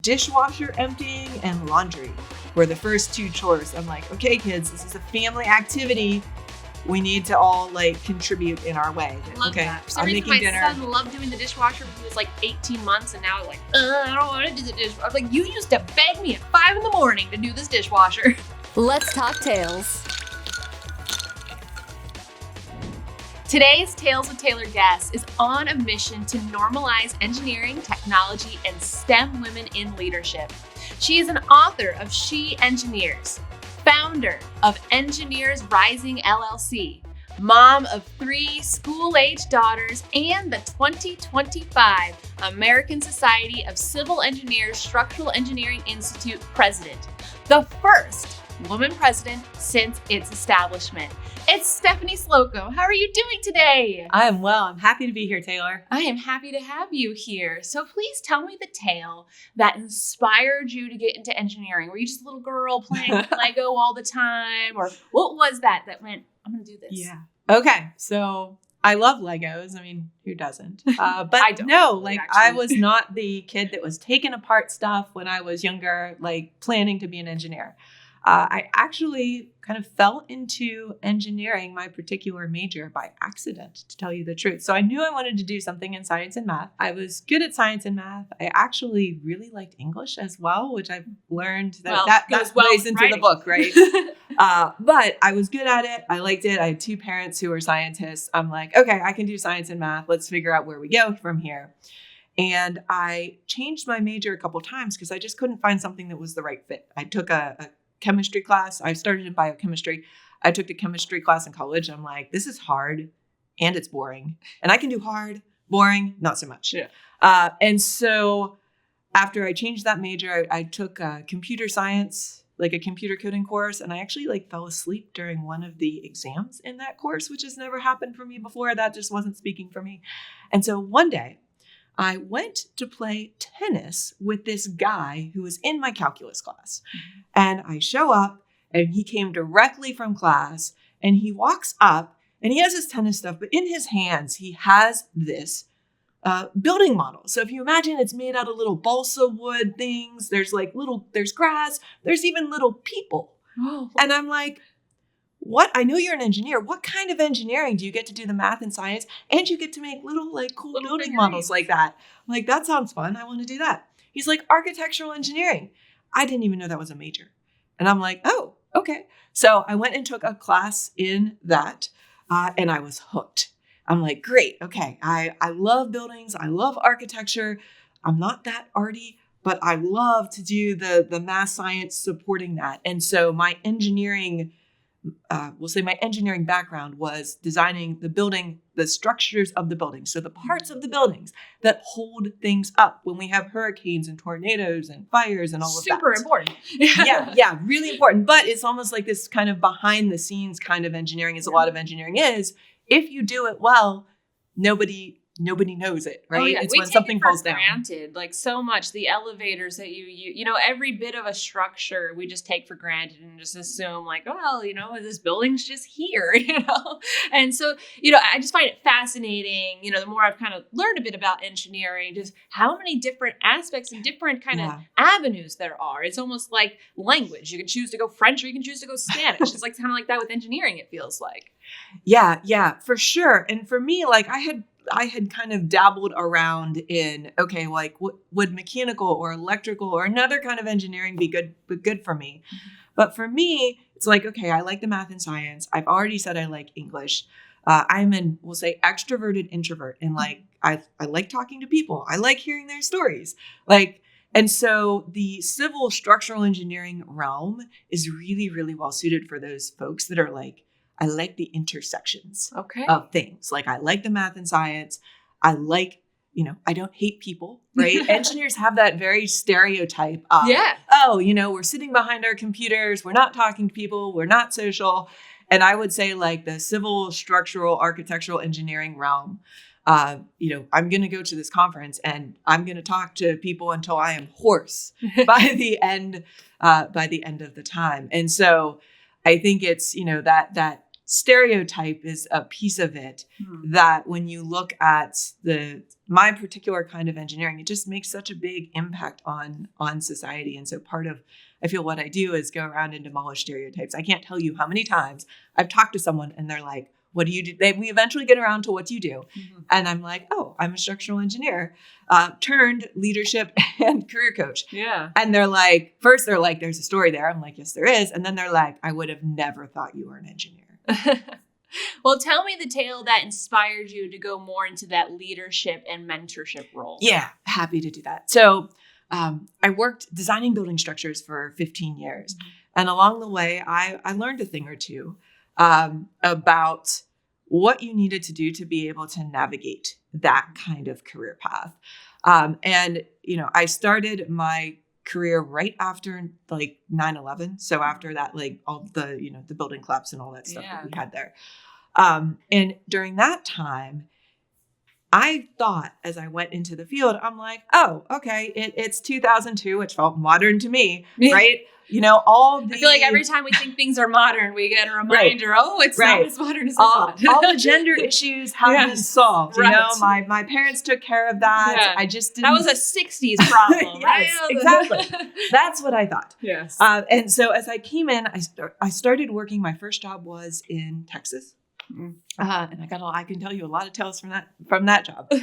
Dishwasher emptying and laundry were the first two chores. I'm like, okay, kids, this is a family activity. We need to all contribute in our way. Love okay, that. For some I'm reason, making my dinner. son loved doing the dishwasher when he was 18 months, and now I don't want to do the dishwasher. I'm like, you used to beg me at 5 a.m. to do this dishwasher. Let's talk Tales. Today's Tales with Taylor guest is on a mission to normalize engineering, technology, and STEM women in leadership. She is an author of She Engineers, founder of Engineers Rising LLC, mom of 3 school-age daughters, and the 2025 American Society of Civil Engineers Structural Engineering Institute president, the first woman president since its establishment. It's Stephanie Slocum. How are you doing today? I'm well. I'm happy to be here, Taylor. I am happy to have you here. So please tell me the tale that inspired you to get into engineering. Were you just a little girl playing with Lego all the time? Or what was that went, I'm going to do this? Yeah. Okay. So I love Legos. I mean, who doesn't? But I don't. No, I was not the kid that was taking apart stuff when I was younger, planning to be an engineer. I actually kind of fell into engineering, my particular major, by accident, to tell you the truth. So I knew I wanted to do something in science and math. I was good at science and math. I actually really liked English as well, which I've learned that plays into the book, right? But I was good at it. I liked it. I had 2 parents who were scientists. I'm like, okay, I can do science and math. Let's figure out where we go from here. And I changed my major a couple times because I just couldn't find something that was the right fit. I took a chemistry class. I started in biochemistry. I took the chemistry class in college. I'm like, this is hard and it's boring. And I can do hard, boring, not so much. Yeah. And so after I changed that major, I took computer science, a computer coding course. And I actually fell asleep during one of the exams in that course, which has never happened for me before. That just wasn't speaking for me. And so one day I went to play tennis with this guy who was in my calculus class. Mm-hmm. And I show up and he came directly from class and he walks up and he has his tennis stuff, but in his hands, he has this building model. So if you imagine it's made out of little balsa wood things, there's there's grass, there's even little people. Oh. And I'm like, what? I know you're an engineer. What kind of engineering do you get to do the math and science and you get to make little cool building models like that? I'm like, that sounds fun. I want to do that. He's like, architectural engineering. I didn't even know that was a major. And I'm like, oh, okay. So I went and took a class in that and I was hooked. I'm like, great. Okay. I love buildings. I love architecture. I'm not that arty, but I love to do the math science supporting that. And so my engineering background was designing the structures of the building. So the parts of the buildings that hold things up when we have hurricanes and tornadoes and fires and all of that. Super important. Yeah, really important. But it's almost like this kind of behind the scenes kind of engineering, as a lot of engineering is. If you do it well, nobody knows it, right? Oh, yeah. It's we when take something it for falls down. Granted, so much. The elevators that you every bit of a structure we just take for granted and just assume this building's just here, And so, I just find it fascinating, the more I've kind of learned a bit about engineering, just how many different aspects and different kind of avenues there are. It's almost like language. You can choose to go French or you can choose to go Spanish. It's kind of like that with engineering, it feels like. Yeah, for sure. And for me, I had kind of dabbled around in, okay, would mechanical or electrical or another kind of engineering be good for me? Mm-hmm. But for me, it's okay, I like the math and science. I've already said I like English. I'm we'll say extroverted introvert. And I like talking to people. I like hearing their stories. And so the civil structural engineering realm is really, really well suited for those folks that are I like the intersections of things. I like the math and science. I like, I don't hate people, right? Engineers have that very stereotype of, we're sitting behind our computers. We're not talking to people. We're not social. And I would say the civil, structural, architectural engineering realm, I'm going to go to this conference and I'm going to talk to people until I am hoarse by the end of the time. And so I think it's, that stereotype is a piece of it that when you look at my particular kind of engineering, it just makes such a big impact on society. And so I feel what I do is go around and demolish stereotypes. I can't tell you how many times I've talked to someone and they're like, what do you do? We eventually get around to what do you do? And I'm like, oh, I'm a structural engineer turned leadership and career coach. Yeah. And they're like, first they're like, there's a story there. I'm like, yes, there is. And then they're like, I would have never thought you were an engineer. Well, tell me the tale that inspired you to go more into that leadership and mentorship role. Yeah, happy to do that. So I worked designing building structures for 15 years. And along the way, I learned a thing or two about what you needed to do to be able to navigate that kind of career path. And, I started my career right after like 9/11. So after that, like all the, the building collapse and all that stuff that we had there. And during that time, I thought as I went into the field, I'm like, oh, okay, it's 2002, which felt modern to me, right? I feel like every time we think things are modern, we get a reminder, it's not as modern as I thought. All the gender issues have been solved. Right. My parents took care of that. Yeah. I just didn't. That was a 60s problem. Yes, exactly. That's what I thought. Yes. And so as I came in, I started working. My first job was in Texas. And I can tell you a lot of tales from that job.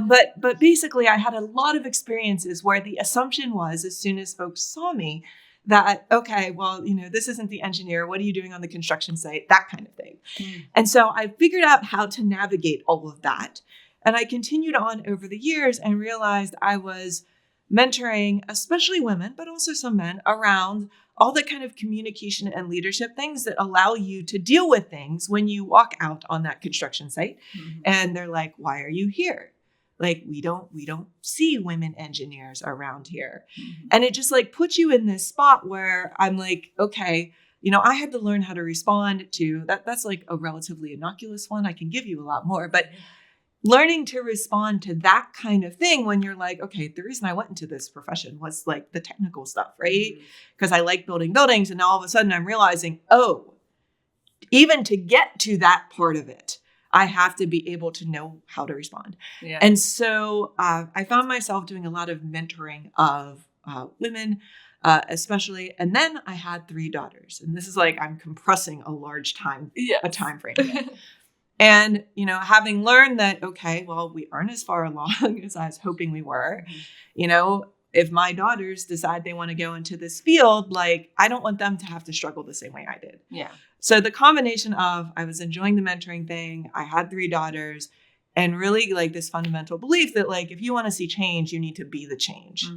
But basically I had a lot of experiences where the assumption was, as soon as folks saw me, that, okay, well, this isn't the engineer. What are you doing on the construction site? That kind of thing. And so I figured out how to navigate all of that. And I continued on over the years and realized I was mentoring, especially women, but also some men, around all the kind of communication and leadership things that allow you to deal with things when you walk out on that construction site. And they're like, why are you here? Like, we don't see women engineers around here. And it just like puts you in this spot where I'm like, okay, I had to learn how to respond to that. That's like a relatively innocuous one. I can give you a lot more, but learning to respond to that kind of thing when you're like, okay, the reason I went into this profession was like the technical stuff, right? Because I like building buildings. And now all of a sudden I'm realizing, oh, even to get to that part of it, I have to be able to know how to respond. Yeah. And so I found myself doing a lot of mentoring of women, especially. And then I had 3 daughters. And this is like, I'm compressing a large time frame. And, having learned that, okay, well, we aren't as far along as I was hoping we were, if my daughters decide they want to go into this field, like, I don't want them to have to struggle the same way I did. Yeah. So the combination of I was enjoying the mentoring thing, I had 3 daughters, and really like this fundamental belief that like, if you want to see change, you need to be the change.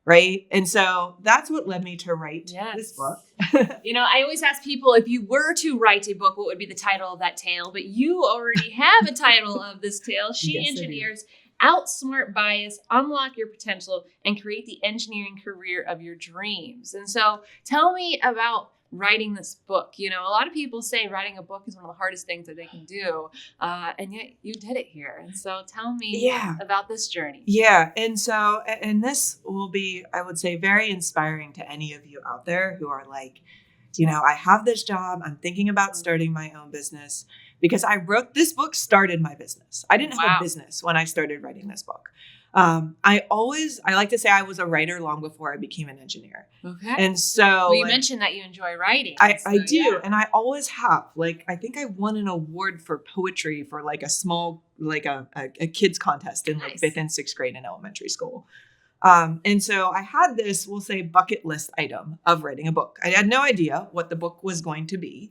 Right. And so that's what led me to write this book. I always ask people, if you were to write a book, what would be the title of that tale? But you already have a title of this tale. Engineers outsmart bias, unlock your potential, and create the engineering career of your dreams. And so tell me about writing this book. A lot of people say writing a book is one of the hardest things that they can do. And yet you did it here. And so tell me about this journey. Yeah. And so, and this will be, I would say, very inspiring to any of you out there who are like, I have this job. I'm thinking about starting my own business, because this book started my business. I didn't have a business when I started writing this book. I like to say I was a writer long before I became an engineer. Okay. And so you mentioned that you enjoy writing. I do. Yeah. And I always have. Like, I think I won an award for poetry for like a small, like a kids contest in like 5th and 6th grade in elementary school. And so I had this, we'll say, bucket list item of writing a book. I had no idea what the book was going to be.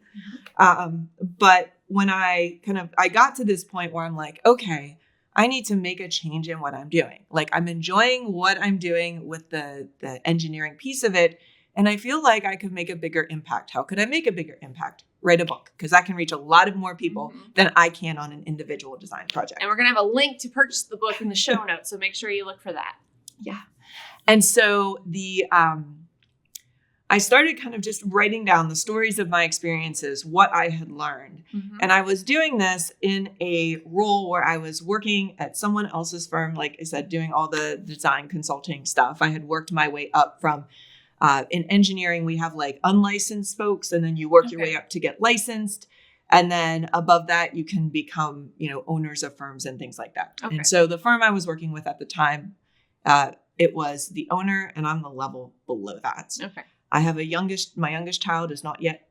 But when I got to this point where I'm like, okay, I need to make a change in what I'm doing. Like, I'm enjoying what I'm doing with the engineering piece of it. And I feel like I could make a bigger impact. How could I make a bigger impact? Write a book, because I can reach a lot of more people than I can on an individual design project. And we're going to have a link to purchase the book in the show notes. So make sure you look for that. Yeah. And so I started kind of just writing down the stories of my experiences, what I had learned. And I was doing this in a role where I was working at someone else's firm, like I said, doing all the design consulting stuff. I had worked my way up from, in engineering, we have like unlicensed folks, and then you work your way up to get licensed. And then above that, you can become, owners of firms and things like that. Okay. And so the firm I was working with at the time, it was the owner, and I'm the level below that. Okay. I have my youngest child is not yet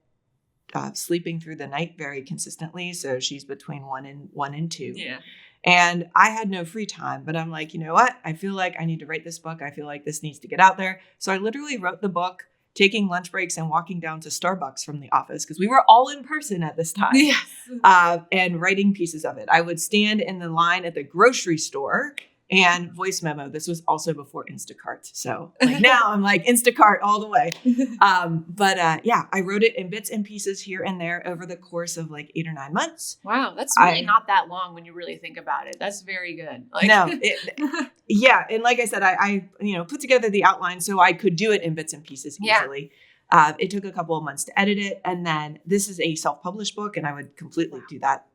sleeping through the night very consistently. So she's between one and two. Yeah. And I had no free time, but I'm like, you know what? I feel like I need to write this book. I feel like this needs to get out there. So I literally wrote the book, taking lunch breaks and walking down to Starbucks from the office, because we were all in person at this time. Yes. And writing pieces of it. I would stand in the line at the grocery store and voice memo. This was also before Instacart. So now I'm like Instacart all the way. But I wrote it in bits and pieces here and there over the course of like 8 or 9 months. Wow. That's really not that long when you really think about it. That's very good. Yeah. And like I said, I put together the outline so I could do it in bits and pieces easily. It took a couple of months to edit it. And then this is a self-published book, and I would completely do that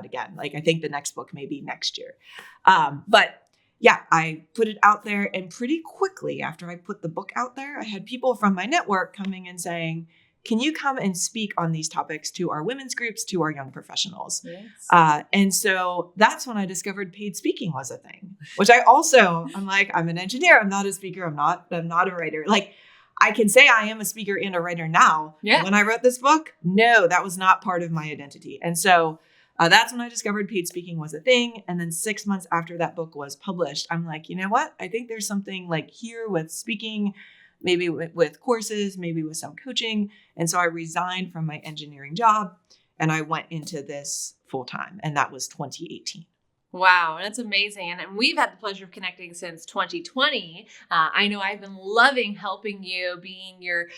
again. Like I think the next book may be next year. But yeah, I put it out there, and pretty quickly after I put the book out there, I had people from my network coming and saying, can you come and speak on these topics to our women's groups, to our young professionals? Yes. And so that's when I discovered paid speaking was a thing, which I'm like, I'm an engineer. I'm not a speaker. I'm not a writer. Like I can say I am a speaker and a writer now. Yeah. When I wrote this book, no, that was not part of my identity. And so that's when I discovered paid speaking was a thing. And then 6 months after that book was published, I'm like, you know what? I think there's something like here with speaking, maybe with courses, maybe with some coaching. And so I resigned from my engineering job and I went into this full time. And that was 2018. Wow, that's amazing. And we've had the pleasure of connecting since 2020. I know I've been loving helping you, being your,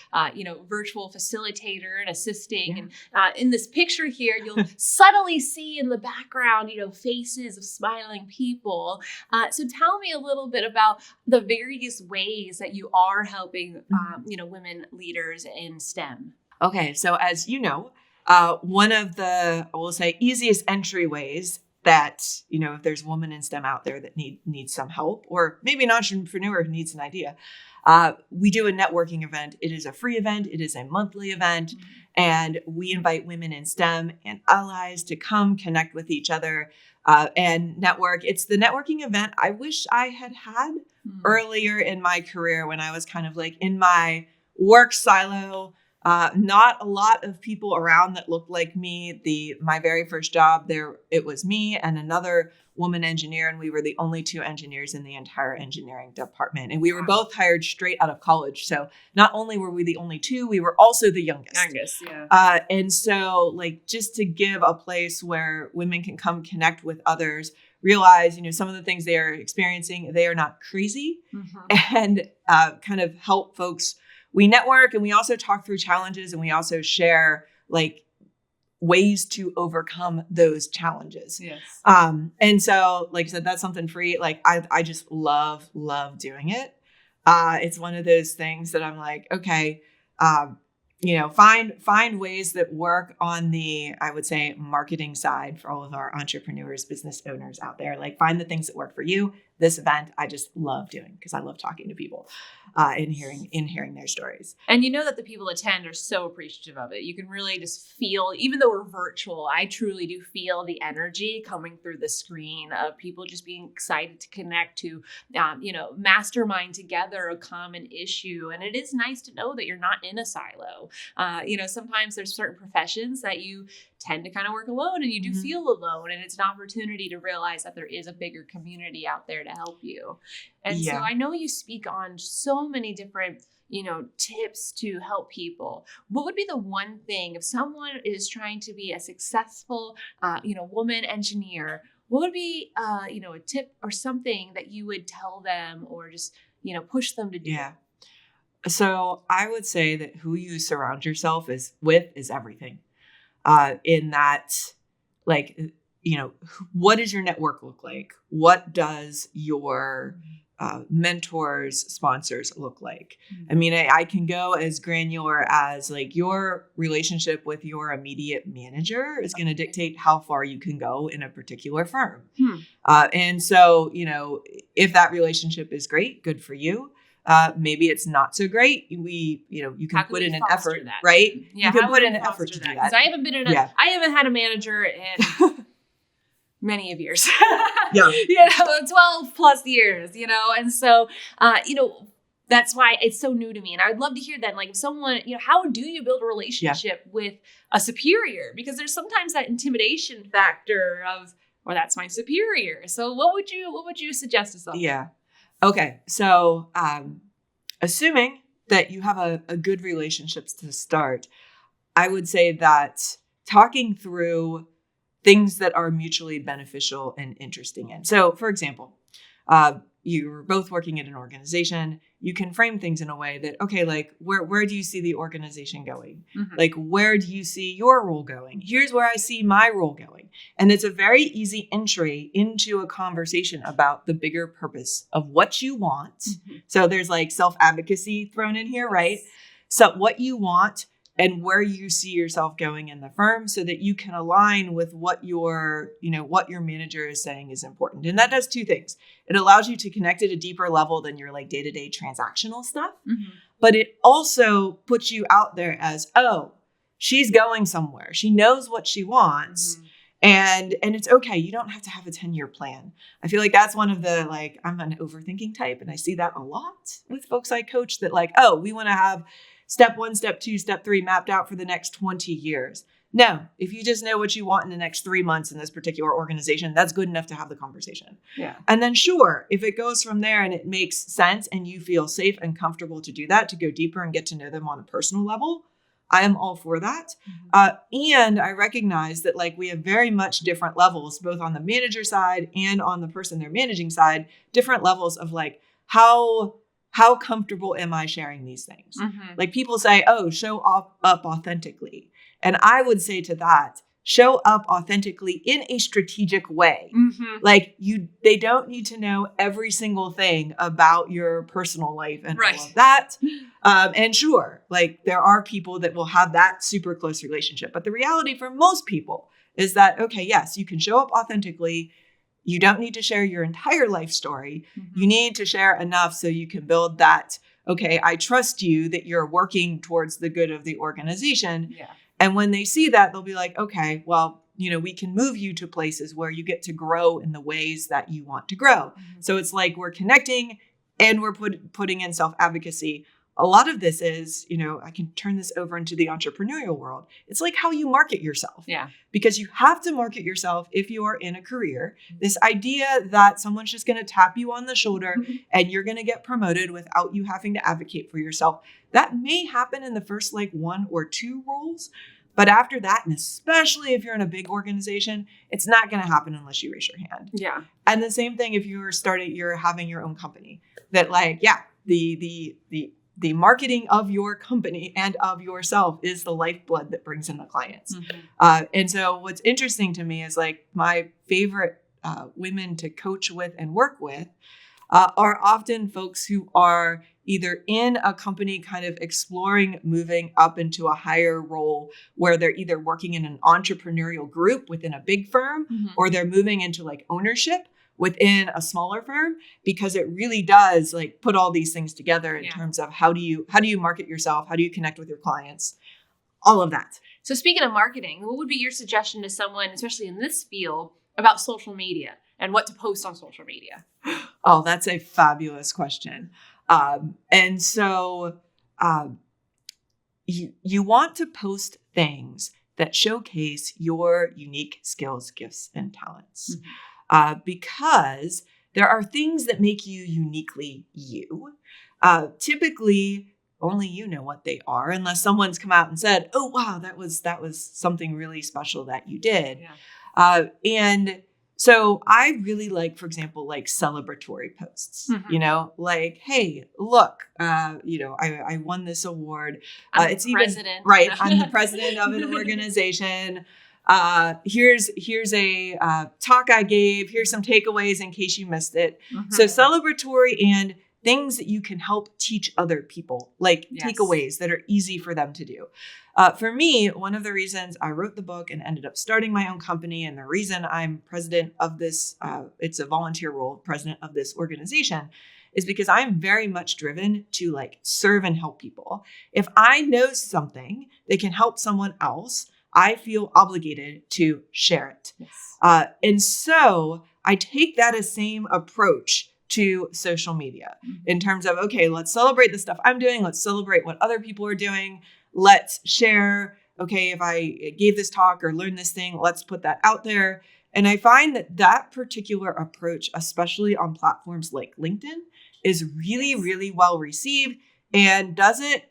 virtual facilitator and assisting. Yeah. And in this picture here, you'll subtly see in the background, faces of smiling people. So tell me a little bit about the various ways that you are helping, women leaders in STEM. Okay, so as you know, one of the, I will say, easiest entryways that, if there's a woman in STEM out there that needs some help, or maybe an entrepreneur who needs an idea, we do a networking event. It is a free event. It is a monthly event. Mm-hmm. And we invite women in STEM and allies to come connect with each other and network. It's the networking event I wish I had earlier in my career, when I was kind of like in my work silo. Not a lot of people around that looked like me. My very first job there, it was me and another woman engineer, and we were the only 2 engineers in the entire engineering department. And we were both hired straight out of college. So not only were we the only 2, we were also the youngest. Yeah. And so like just to give a place where women can come connect with others, realize, some of the things they are experiencing, they are not crazy, mm-hmm. and kind of help folks. We network, and we also talk through challenges, and we also share like ways to overcome those challenges. Yes. And so, like I said, that's something free. Like I just love doing it. It's one of those things that I'm like, okay, find ways that work on the, I would say, marketing side for all of our entrepreneurs, business owners out there. Like find the things that work for you. This event, I just love doing because I love talking to people and hearing their stories. And that the people attend are so appreciative of it. You can really just feel, even though we're virtual, I truly do feel the energy coming through the screen of people just being excited to connect to, mastermind together a common issue. And it is nice to know that you're not in a silo. Sometimes there's certain professions that you tend to kind of work alone, and you do mm-hmm. feel alone, and it's an opportunity to realize that there is a bigger community out there to help you. And so I know you speak on so many different, tips to help people. What would be the one thing if someone is trying to be a successful, woman engineer, what would be, a tip or something that you would tell them or just, push them to do? Yeah. So I would say that who you surround yourself with is everything. In that, like, what does your network look like? What does your mentors, sponsors look like? Mm-hmm. I mean, I can go as granular as like your relationship with your immediate manager is going to dictate how far you can go in a particular firm. And so, if that relationship is great, good for you. Maybe it's not so great. You can put in an effort, that? right? Yeah, you can how put would in we an effort foster to do that? Because that. I haven't been in I haven't had a manager in many of years. Yeah. 12 plus years, and so, that's why it's so new to me. And I would love to hear that, like, if someone, how do you build a relationship with a superior? Because there's sometimes that intimidation factor of, well, that's my superior. So what would you suggest to someone? Yeah. Okay. So, assuming that you have a good relationships to start, I would say that talking through things that are mutually beneficial and interesting. And so, for example, you're both working at an organization, you can frame things in a way that, okay, like where do you see the organization going? Mm-hmm. Like, where do you see your role going? Here's where I see my role going. And it's a very easy entry into a conversation about the bigger purpose of what you want. Mm-hmm. So there's like self-advocacy thrown in here, right? So what you want and where you see yourself going in the firm so that you can align with what your manager is saying is important. And that does two things. It allows you to connect at a deeper level than your like day-to-day transactional stuff. Mm-hmm. But it also puts you out there as, oh, she's going somewhere. She knows what she wants. Mm-hmm. And it's okay. You don't have to have a 10-year plan. I feel like that's one of the, like, I'm an overthinking type. And I see that a lot with folks I coach that like, oh, we want to have step 1, step 2, step 3 mapped out for the next 20 years. No, if you just know what you want in the next 3 months in this particular organization, that's good enough to have the conversation. Yeah. And then sure, if it goes from there and it makes sense and you feel safe and comfortable to do that, to go deeper and get to know them on a personal level, I am all for that. Mm-hmm. And I recognize that like we have very much different levels, both on the manager side and on the person they're managing side, different levels of like how comfortable am I sharing these things? Mm-hmm. Like people say, oh, show up authentically. And I would say to that, show up authentically in a strategic way. Mm-hmm. Like they don't need to know every single thing about your personal life and all of that. And sure, like there are people that will have that super close relationship. But the reality for most people is that, okay, yes, you can show up authentically. You don't need to share your entire life story. Mm-hmm. You need to share enough so you can build that, okay, I trust you that you're working towards the good of the organization. Yeah. And when they see that, they'll be like, okay, well, we can move you to places where you get to grow in the ways that you want to grow. Mm-hmm. So it's like we're connecting and we're putting in self-advocacy. A lot of this is, I can turn this over into the entrepreneurial world. It's like how you market yourself. Yeah. Because you have to market yourself if you are in a career. This idea that someone's just going to tap you on the shoulder and you're going to get promoted without you having to advocate for yourself. That may happen in the first like 1 or 2 roles. But after that, and especially if you're in a big organization, it's not going to happen unless you raise your hand. Yeah. And the same thing if you're having your own company. That like, yeah, the marketing of your company and of yourself is the lifeblood that brings in the clients. Mm-hmm. And so what's interesting to me is like my favorite women to coach with and work with are often folks who are either in a company kind of exploring moving up into a higher role where they're either working in an entrepreneurial group within a big firm, mm-hmm. or they're moving into like ownership within a smaller firm, because it really does like put all these things together in terms of how do you market yourself? How do you connect with your clients? All of that. So speaking of marketing, what would be your suggestion to someone, especially in this field, about social media and what to post on social media? Oh, that's a fabulous question. And so you want to post things that showcase your unique skills, gifts, and talents. Mm-hmm. Because there are things that make you uniquely you. Typically, only you know what they are, unless someone's come out and said, "Oh, wow, that was something really special that you did." Yeah. And so I really like, for example, like celebratory posts. Mm-hmm. Like, hey, look, I won this award. It's president. Even right. I'm the president of an organization. Here's a talk I gave. Here's some takeaways in case you missed it. Mm-hmm. So celebratory and things that you can help teach other people, like takeaways that are easy for them to do. For me, one of the reasons I wrote the book and ended up starting my own company, and the reason I'm president of this, it's a volunteer role, president of this organization, is because I'm very much driven to like serve and help people. If I know something that can help someone else, I feel obligated to share it. Yes. And so I take that as same approach to social media in terms of, okay, let's celebrate the stuff I'm doing. Let's celebrate what other people are doing. Let's share. Okay, if I gave this talk or learned this thing, let's put that out there. And I find that particular approach, especially on platforms like LinkedIn, is really, really well received and doesn't,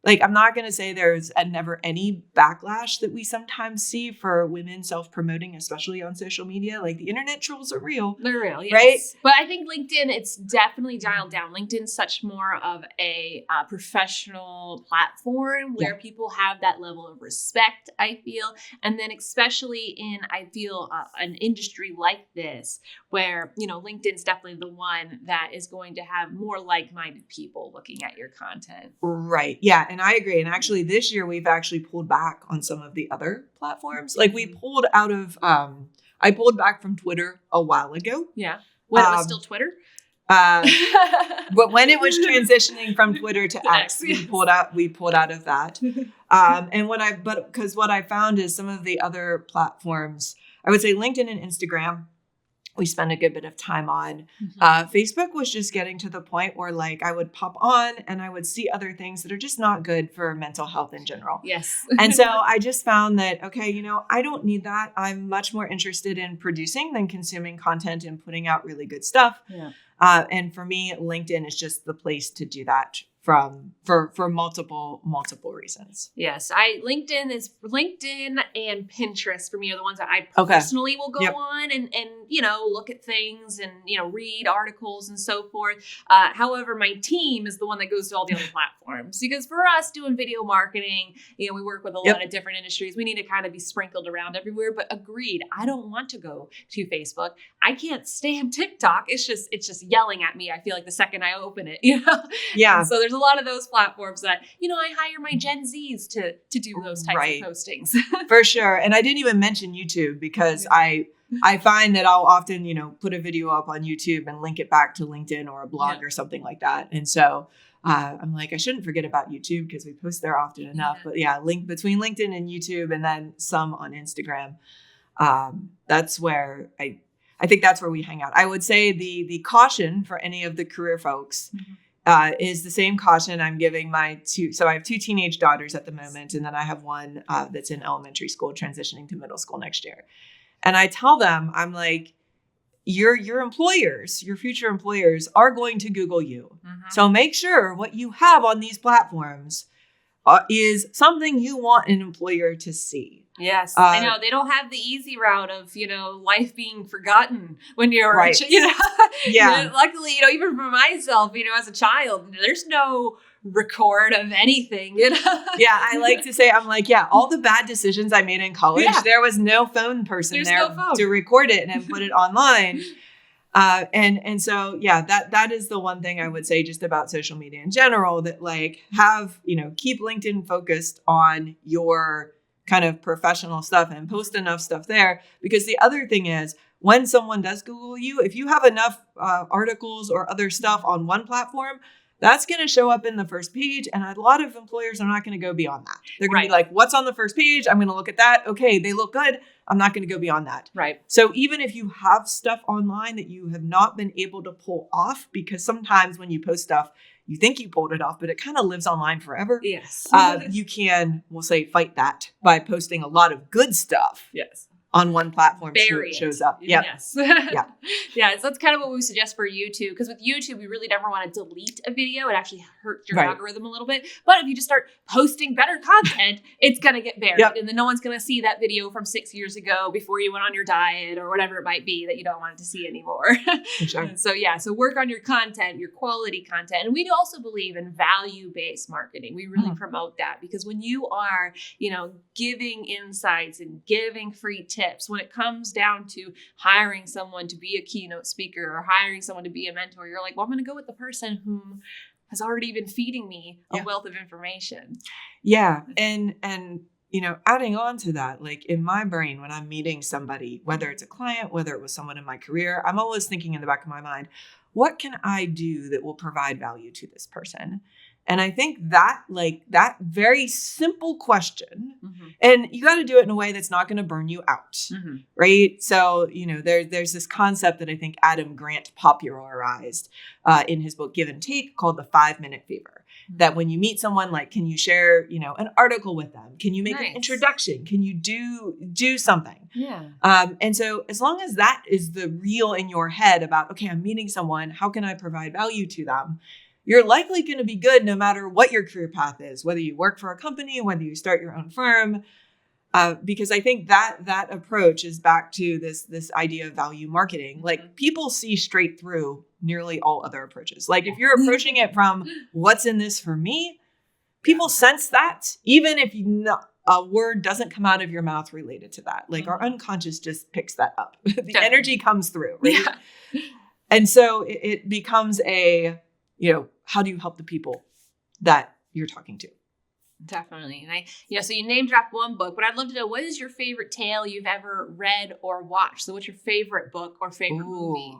like, I'm not going to say there's never any backlash that we sometimes see for women self-promoting, especially on social media. Like the internet trolls are real. They're real, yes. Right? But I think LinkedIn, it's definitely dialed down. LinkedIn's such more of a professional platform where people have that level of respect, I feel. And then especially in, I feel, an industry like this, where, you know, LinkedIn's definitely the one that is going to have more like-minded people looking at your content. Right. Yeah. And I agree. And actually this year we've actually pulled back on some of the other platforms. Like we pulled out of, I pulled back from Twitter a while ago. Yeah. When it was still Twitter? But when it was transitioning from Twitter to X, we pulled out of that. And what I found is some of the other platforms, I would say LinkedIn and Instagram, we spend a good bit of time on. Facebook was just getting to the point where like I would pop on and I would see other things that are just not good for mental health in general. Yes. And so I just found that, okay, you know, I don't need that. I'm much more interested in producing than consuming content and putting out really good stuff. Yeah. And for me, LinkedIn is just the place to do that for multiple reasons. Yes, LinkedIn and Pinterest for me are the ones that I personally will go on and you know, look at things and, you know, read articles and so forth. However, my team is the one that goes to all the other platforms, because for us doing video marketing, you know, we work with a lot of different industries. We need to kind of be sprinkled around everywhere. But agreed, I don't want to go to Facebook. I can't stand TikTok. It's just yelling at me. I feel like the second I open it, you know. Yeah. And so there's a lot of those platforms that, you know, I hire my Gen Zs to do those types of postings. For sure. And I didn't even mention YouTube because I find that I'll often, you know, put a video up on YouTube and link it back to LinkedIn or a blog or something like that. And so I'm like, I shouldn't forget about YouTube because we post there often enough. But link between LinkedIn and YouTube and then some on Instagram. That's where I think that's where we hang out. I would say the caution for any of the career folks is the same caution I'm giving my two. So I have two teenage daughters at the moment, and then I have one that's in elementary school transitioning to middle school next year. And I tell them, I'm like, your employers, your future employers are going to Google you. So make sure what you have on these platforms is something you want an employer to see. Yes, I know they don't have the easy route of, you know, life being forgotten when you're, you know, you know, luckily, you know, even for myself, you know, as a child, there's no record of anything, you know? I like to say, I'm like, all the bad decisions I made in college, there was no phone person to record it and put it online. And so, that is the one thing I would say just about social media in general, that like have, you know, keep LinkedIn focused on your kind of professional stuff and post enough stuff there. Because the other thing is, when someone does Google you, if you have enough articles or other stuff on one platform, that's going to show up in the first page. And a lot of employers are not going to go beyond that. They're going to be like, what's on the first page? I'm going to look at that. Okay, they look good. I'm not going to go beyond that. Right. So even if you have stuff online that you have not been able to pull off, because sometimes when you post stuff, you think you pulled it off, but it kind of lives online forever. Yes. You can, we'll say, fight that by posting a lot of good stuff. Yes. On one platform shows up. Yes. So that's kind of what we suggest for YouTube. Because with YouTube, we really never want to delete a video. It actually hurts your algorithm a little bit. But if you just start posting better content, it's going to get buried. And then no one's going to see that video from 6 years ago before you went on your diet or whatever it might be that you don't want to see anymore. So work on your content, your quality content. And we also believe in value-based marketing. We really promote that, because when you are, you know, giving insights and giving free tips, when it comes down to hiring someone to be a keynote speaker or hiring someone to be a mentor, you're like, well, I'm going to go with the person who has already been feeding me a wealth of information. Yeah. And, you know, adding on to that, like in my brain, when I'm meeting somebody, whether it's a client, whether it was someone in my career, I'm always thinking in the back of my mind, what can I do that will provide value to this person? And I think that that very simple question, and you got to do it in a way that's not going to burn you out, right? So, there's this concept that I think Adam Grant popularized in his book, Give and Take, called the 5-minute favor. That when you meet someone, like, can you share, an article with them? Can you make an introduction? Can you do something? Yeah. And so as long as that is the real in your head about, okay, I'm meeting someone, how can I provide value to them? You're likely going to be good no matter what your career path is, whether you work for a company, whether you start your own firm, because I think that approach is back to this idea of value marketing. Like, people see straight through nearly all other approaches. Like, if you're approaching it from what's in this for me, people sense that, even if a word doesn't come out of your mouth related to that. Like, our unconscious just picks that up. The energy comes through, right? Yeah. And so it becomes how do you help the people that you're talking to? Definitely. And so you name dropped one book, but I'd love to know, what is your favorite tale you've ever read or watched? So what's your favorite book or favorite movie?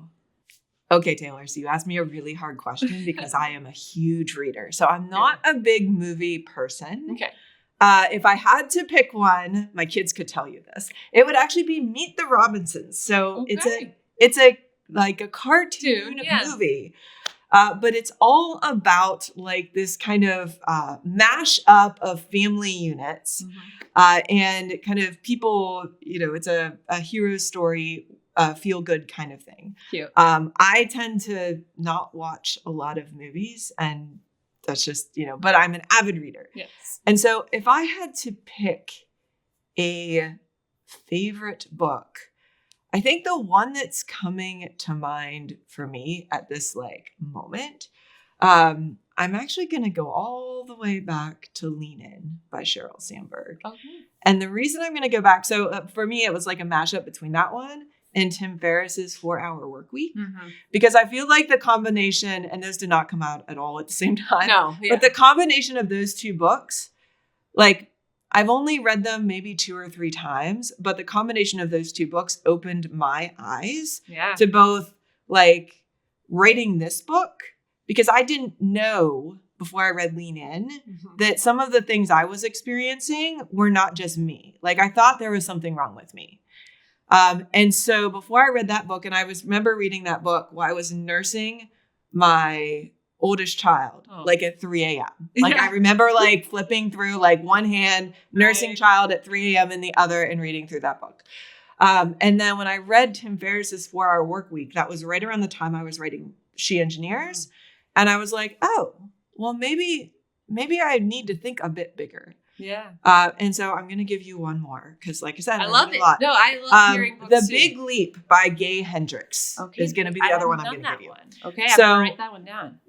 Okay, Taylor. So you asked me a really hard question because I am a huge reader. So I'm not a big movie person. Okay. If I had to pick one, my kids could tell you this, it would actually be Meet the Robinsons. So it's a cartoon movie. But it's all about like this kind of mash up of family units and kind of people, it's a hero story, feel good kind of thing. Cute. I tend to not watch a lot of movies, and that's just, but I'm an avid reader. Yes. And so if I had to pick a favorite book, I think the one that's coming to mind for me at this moment, I'm actually going to go all the way back to Lean In by Sheryl Sandberg. Okay. And the reason I'm going to go back, so for me, it was like a mashup between that one and Tim Ferriss's 4-Hour Workweek, because I feel like the combination, and those did not come out at all at the same time. No, but the combination of those two books, like, I've only read them maybe 2 or 3 times, but the combination of those two books opened my eyes to both like writing this book, because I didn't know before I read Lean In that some of the things I was experiencing were not just me. Like, I thought there was something wrong with me. And so before I read that book, and I remember reading that book while I was nursing my oldest child, like at 3 a.m. Like, I remember like flipping through like one hand, nursing child at 3 a.m. in the other, and reading through that book. And then when I read Tim Ferriss's 4-Hour Workweek, that was right around the time I was writing She Engineers. And I was like, oh, well, maybe I need to think a bit bigger. Yeah. And so I'm going to give you one more, because like I said, I love it. A lot. No, I love hearing books The too. Big Leap by Gay Hendricks is going to be the other one I'm going to give you. One. Okay, I'm going to write that one down.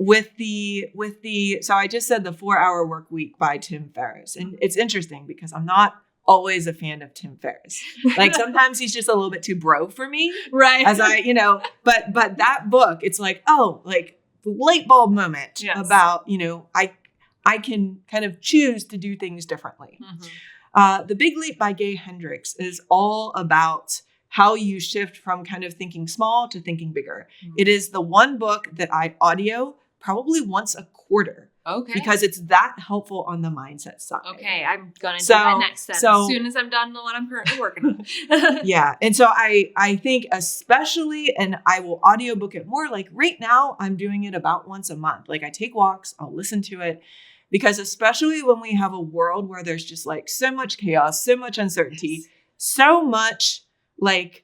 So I just said the 4-Hour Workweek by Tim Ferriss. And it's interesting because I'm not always a fan of Tim Ferriss. Like, sometimes he's just a little bit too bro for me. Right. As but that book, it's like, oh, like light bulb moment about, I can kind of choose to do things differently. The Big Leap by Gay Hendricks is all about how you shift from kind of thinking small to thinking bigger. It is the one book that I audio probably once a quarter. Okay. Because it's that helpful on the mindset side. Okay, I'm going to do that next then, as soon as I'm done with what I'm currently working on. Yeah. And so I think especially, and I will audiobook it more, like right now I'm doing it about once a month. Like, I take walks, I'll listen to it. Because especially when we have a world where there's just like so much chaos, so much uncertainty, so much like,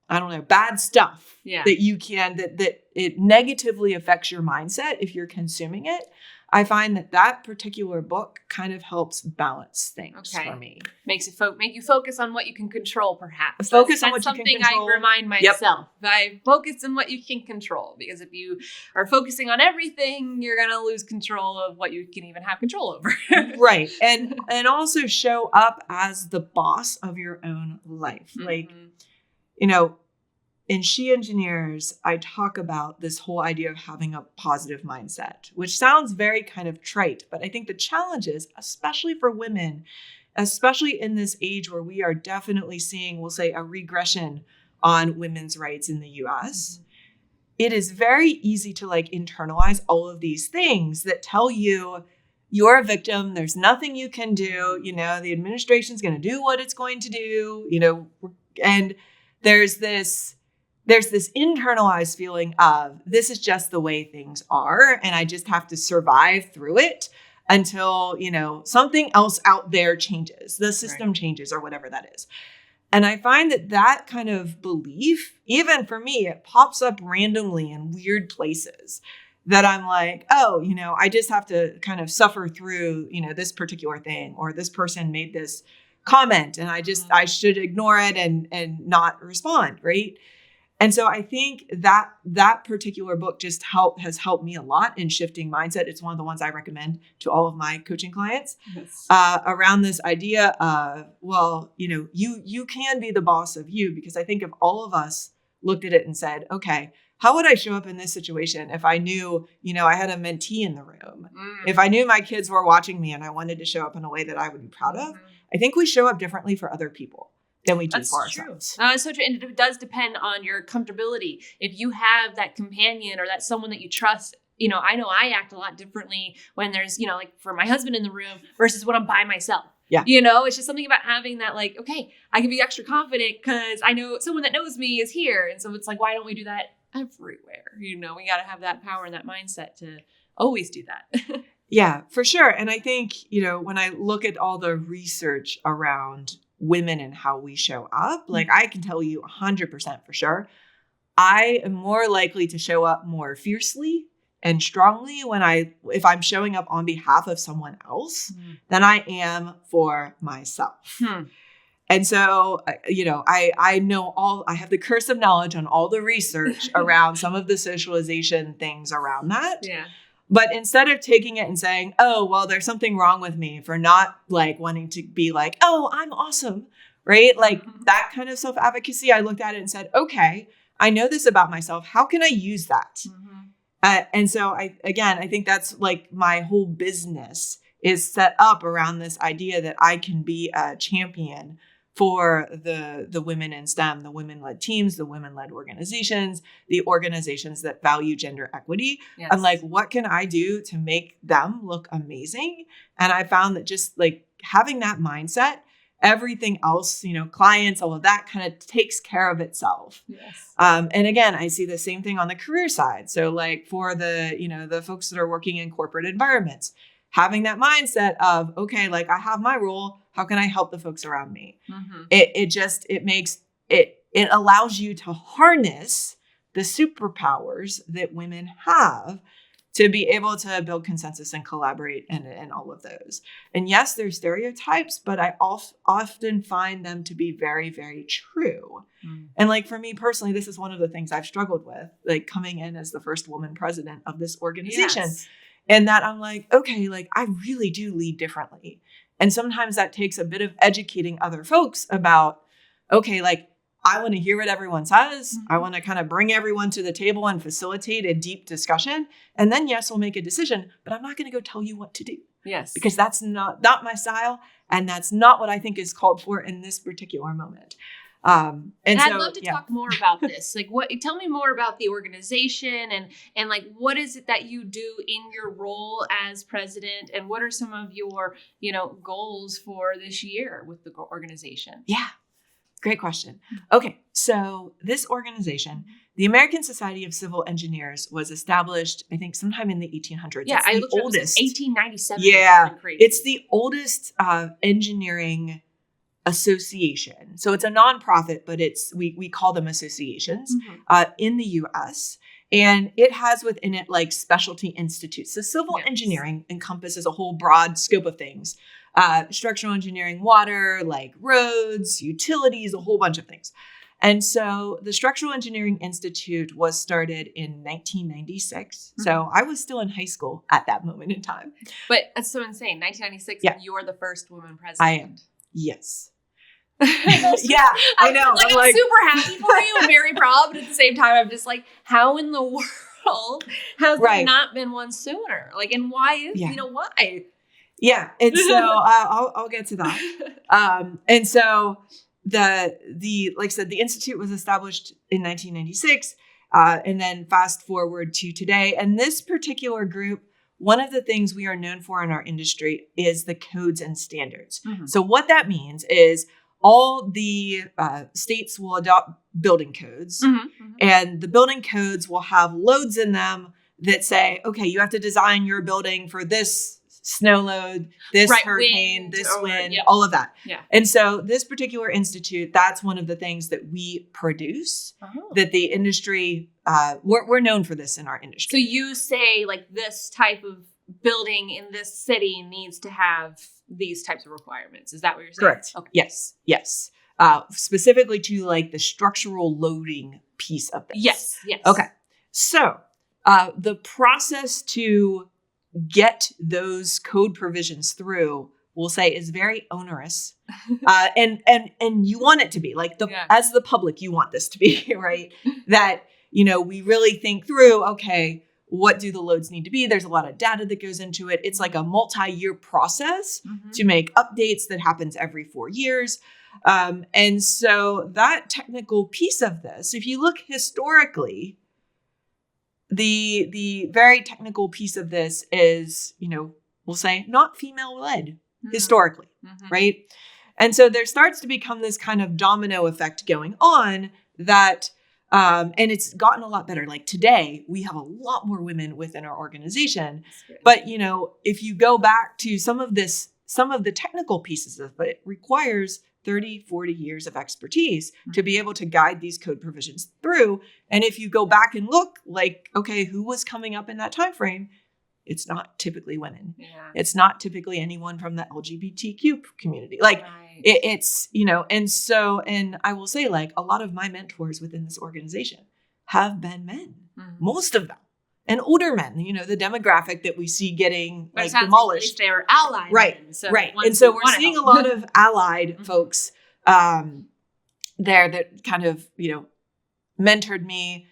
I don't know, bad stuff that you can, that it negatively affects your mindset if you're consuming it. I find that particular book kind of helps balance things for me. Makes you make you focus on what you can control, perhaps. Focus on what you can control. That's something I remind myself. I focus on what you can control, because if you are focusing on everything, you're going to lose control of what you can even have control over. Right. And also show up as the boss of your own life. Like, in She Engineers, I talk about this whole idea of having a positive mindset, which sounds very kind of trite, but I think the challenge is, especially for women, especially in this age where we are definitely seeing, we'll say, a regression on women's rights in the US, it is very easy to like internalize all of these things that tell you you're a victim. There's nothing you can do. You know, the administration's going to do what it's going to do, you know, and there's this internalized feeling of this is just the way things are. And I just have to survive through it until, you know, something else out there changes, the system changes or whatever that is. And I find that kind of belief, even for me, it pops up randomly in weird places that I'm like, oh, you know, I just have to kind of suffer through, you know, this particular thing, or this person made this comment and I should ignore it and not respond. Right. And so I think that particular book just has helped me a lot in shifting mindset. It's one of the ones I recommend to all of my coaching clients around this idea of, well, you know, you can be the boss of you, because I think if all of us looked at it and said, okay, how would I show up in this situation if I knew, you know, I had a mentee in the room, if I knew my kids were watching me and I wanted to show up in a way that I would be proud of, I think we show up differently for other people than we do for ourselves. It's so true. And it does depend on your comfortability. If you have that companion or that someone that you trust, you know I act a lot differently when there's, you know, like for my husband in the room versus when I'm by myself. Yeah. You know, it's just something about having that, like, okay, I can be extra confident because I know someone that knows me is here. And so it's like, why don't we do that everywhere? You know, we got to have that power and that mindset to always do that. Yeah, for sure. And I think, you know, when I look at all the research around women and how we show up, like I can tell you 100% for sure, I am more likely to show up more fiercely and strongly if I'm showing up on behalf of someone else than I am for myself. And so, you know, I have the curse of knowledge on all the research around some of the socialization things around that. Yeah. But instead of taking it and saying, oh, well, there's something wrong with me for not like wanting to be like, oh, I'm awesome, right? Like that kind of self-advocacy, I looked at it and said, okay, I know this about myself. How can I use that? And so I think that's like my whole business is set up around this idea that I can be a champion for the women in STEM, the women-led teams, the women-led organizations, the organizations that value gender equity. Yes. I'm like, what can I do to make them look amazing? And I found that just like having that mindset, everything else, you know, clients, all of that kind of takes care of itself. Yes. And again, I see the same thing on the career side. So like for the folks that are working in corporate environments, having that mindset of, okay, like I have my role. How can I help the folks around me? It allows you to harness the superpowers that women have to be able to build consensus and collaborate and all of those. And yes, there's stereotypes, but I often find them to be very, very true. And like for me personally, this is one of the things I've struggled with, like coming in as the first woman president of this organization. Yes. And that I'm like, okay, like I really do lead differently. And sometimes that takes a bit of educating other folks about, okay, like I want to hear what everyone says. I want to kind of bring everyone to the table and facilitate a deep discussion. And then, yes, we'll make a decision, but I'm not going to go tell you what to do. Yes. Because that's not my style. And that's not what I think is called for in this particular moment. And I'd love to talk more about this. Like tell me more about the organization and like, what is it that you do in your role as president, and what are some of your, you know, goals for this year with the organization? Yeah. Great question. Okay. So this organization, the American Society of Civil Engineers, was established, I think, sometime in the 1800s. Yeah. It's the oldest. 1897. Yeah. It's the oldest engineering association. So it's a nonprofit, but we call them associations in the US. And it has within it like specialty institutes. So civil engineering encompasses a whole broad scope of things. Structural engineering, water, like roads, utilities, a whole bunch of things. And so the Structural Engineering Institute was started in 1996. So I was still in high school at that moment in time. But that's so insane. 1996, you're the first woman president. I am. Yes. Yeah, I know. I'm super happy for you. I'm very proud, but at the same time, I'm just like, how in the world has there not been one sooner? Like, and why is, you know, why? Yeah. And so I'll get to that. And so the like I said, the Institute was established in 1996. And then fast forward to today. And this particular group, one of the things we are known for in our industry is the codes and standards. Mm-hmm. So what that means is all the states will adopt building codes, and the building codes will have loads in them that say, okay, you have to design your building for this snow load, this hurricane, this wind, all of that. Yeah. And so this particular institute, that's one of the things that we produce, that the industry, we're known for this in our industry. So you say like this type of building in this city needs to have these types of requirements. Is that what you're saying? Correct. Okay. Yes. Specifically to like the structural loading piece of this. Yes. Okay. So the process to get those code provisions through, we'll say, is very onerous. And you want it to be like as the public, you want this to be, right? That, we really think through, okay, what do the loads need to be? There's a lot of data that goes into it. It's like a multi-year process to make updates that happens every 4 years. And so that technical piece of this, if you look historically, the very technical piece of this is, we'll say not female-led historically, right? And so there starts to become this kind of domino effect going on that, and it's gotten a lot better. Like today, we have a lot more women within our organization. But, if you go back to some of the technical pieces of it requires 30, 40 years of expertise to be able to guide these code provisions through. And if you go back and look like, okay, who was coming up in that time frame? It's not typically women. Yeah. It's not typically anyone from the LGBTQ community. Like it's, and I will say like a lot of my mentors within this organization have been men, most of them. And older men, the demographic that we see getting like demolished. At least they were allied. Right. And so we're seeing a lot of allied folks there that kind of, mentored me,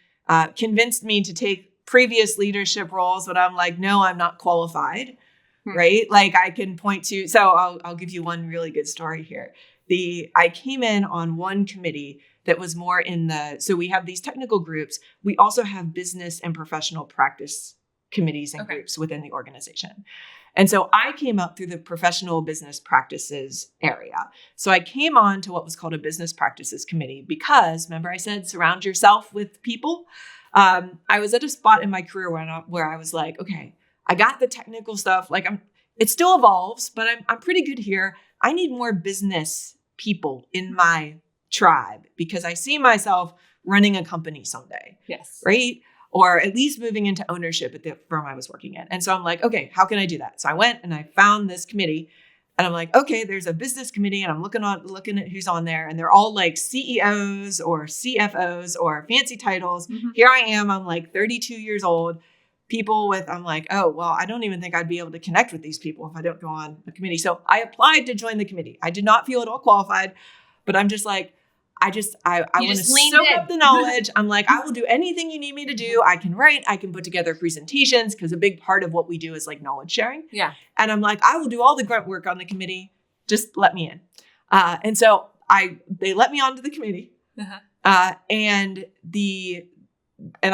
convinced me to take previous leadership roles, but I'm like, no, I'm not qualified. Right. Like I can point to, so I'll give you one really good story here. I came in on one committee that was more so we have these technical groups. We also have business and professional practice committees and groups within the organization. And so I came up through the professional business practices area. So I came on to what was called a business practices committee because, remember I said, surround yourself with people. I was at a spot in my career where I was like, okay, I got the technical stuff. Like it still evolves, but I'm pretty good here. I need more business people in my tribe because I see myself running a company someday. Yes. Right. Or at least moving into ownership at the firm I was working at. And so I'm like, okay, how can I do that? So I went and I found this committee and I'm like, okay, there's a business committee and I'm looking at who's on there and they're all like CEOs or CFOs or fancy titles. Here I am. I'm like 32 years old. I'm like, oh, well, I don't even think I'd be able to connect with these people if I don't go on a committee. So I applied to join the committee. I did not feel at all qualified, but I'm just like, I want to soak up the knowledge. I'm like, I will do anything you need me to do. I can write, I can put together presentations because a big part of what we do is like knowledge sharing. Yeah. And I'm like, I will do all the grunt work on the committee. Just let me in. And so they let me onto the committee. And